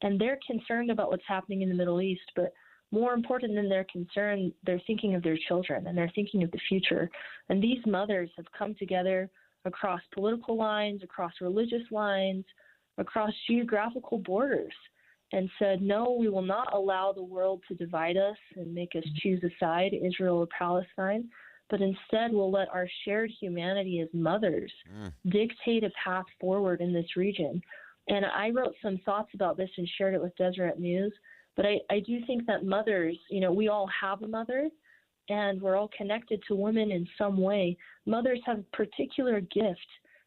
And they're concerned about what's happening in the Middle East, but more important than their concern, they're thinking of their children and they're thinking of the future. And these mothers have come together across political lines, across religious lines, across geographical borders, and said, no, we will not allow the world to divide us and make us choose a side, Israel or Palestine, but instead we'll let our shared humanity as mothers dictate a path forward in this region. And I wrote some thoughts about this and shared it with Deseret News, but I do think that mothers, we all have a mother, and we're all connected to women in some way. Mothers have a particular gift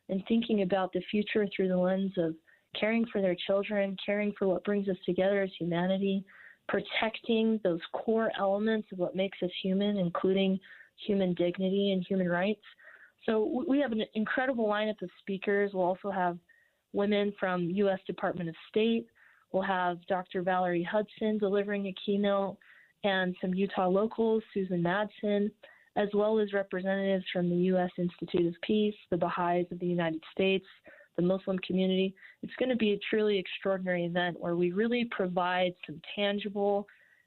in thinking about the future through the lens of caring for their children, caring for what brings us together as humanity, protecting those core elements of what makes us human, including human dignity and human rights. So we have an incredible lineup of speakers. We'll also have women from U.S. Department of State. We'll have Dr. Valerie Hudson delivering a keynote and some Utah locals, Susan Madsen, as well as representatives from the U.S. Institute of Peace, the Baha'is of the United States, the Muslim community. It's going to be a truly extraordinary event where we really provide some tangible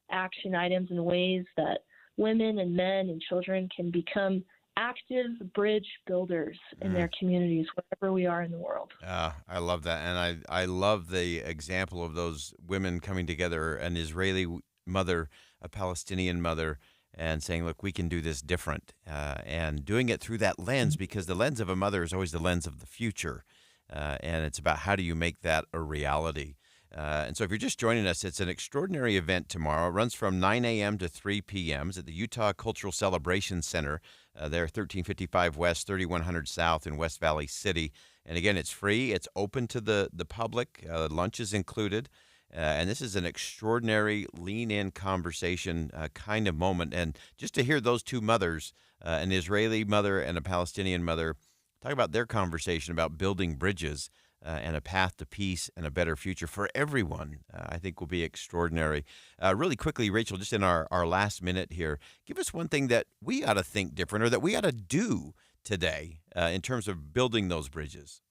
action items in ways that women and men and children can become active bridge builders in their communities wherever we are in the world. I love that. And I love the example of those women coming together, an Israeli mother, a Palestinian mother, and saying, look, we can do this different, and doing it through that lens, because the lens of a mother is always the lens of the future. And it's about how do you make that a reality. And so if you're just joining us, it's an extraordinary event tomorrow. It runs from 9 a.m. to 3 p.m. It's at the Utah Cultural Celebration Center. There, 1355 West, 3100 South in West Valley City. And again, it's free. It's open to the public. Lunch is included. And this is an extraordinary lean-in conversation kind of moment. And just to hear those two mothers, an Israeli mother and a Palestinian mother, talk about their conversation about building bridges and a path to peace and a better future for everyone, I think will be extraordinary. Really quickly, Rachel, just in our last minute here, give us one thing that we ought to think different or that we ought to do today in terms of building those bridges.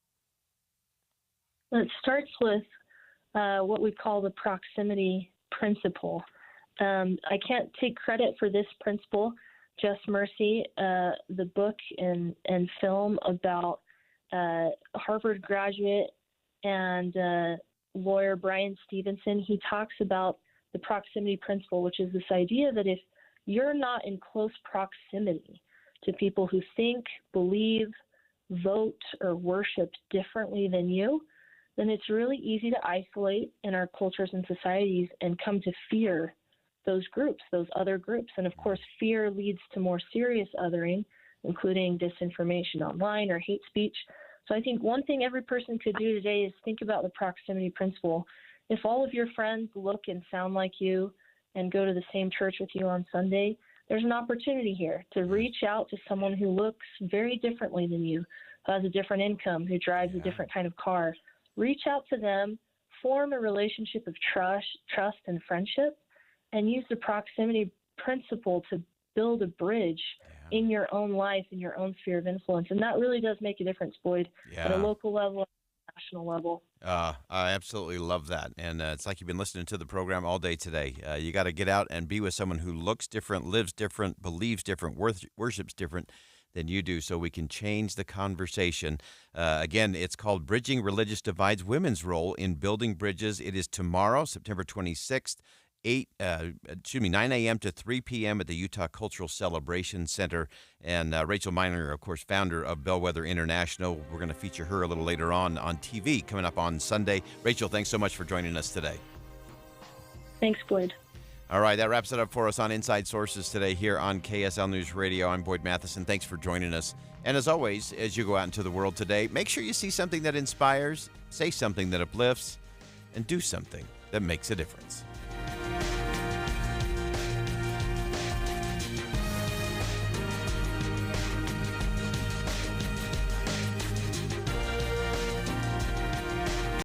Well, it starts with what we call the proximity principle. I can't take credit for this principle. Just Mercy, the book and film about Harvard graduate and lawyer Brian Stevenson, he talks about the proximity principle, which is this idea that if you're not in close proximity to people who think, believe, vote, or worship differently than you, then it's really easy to isolate in our cultures and societies and come to fear those groups, those other groups. And of course, fear leads to more serious othering, including disinformation online or hate speech. So I think one thing every person could do today is think about the proximity principle. If all of your friends look and sound like you and go to the same church with you on Sunday, there's an opportunity here to reach out to someone who looks very differently than you, who has a different income, who drives a different kind of car. Reach out to them, form a relationship of trust and friendship, and use the proximity principle to build a bridge in your own life, in your own sphere of influence. And that really does make a difference, Boyd, at a local level, national level. I absolutely love that. And it's like you've been listening to the program all day today. You got to get out and be with someone who looks different, lives different, believes different, worships different than you do, so we can change the conversation. Again, it's called Bridging Religious Divides, Women's Role in Building Bridges. It is tomorrow, September 26th, 9 a.m. to 3 p.m. at the Utah Cultural Celebration Center. And Rachel Miner, of course, founder of Bellwether International. We're going to feature her a little later on TV coming up on Sunday. Rachel, thanks so much for joining us today. Thanks, Boyd. All right, that wraps it up for us on Inside Sources today here on KSL News Radio. I'm Boyd Matheson. Thanks for joining us. And as always, as you go out into the world today, make sure you see something that inspires, say something that uplifts, and do something that makes a difference.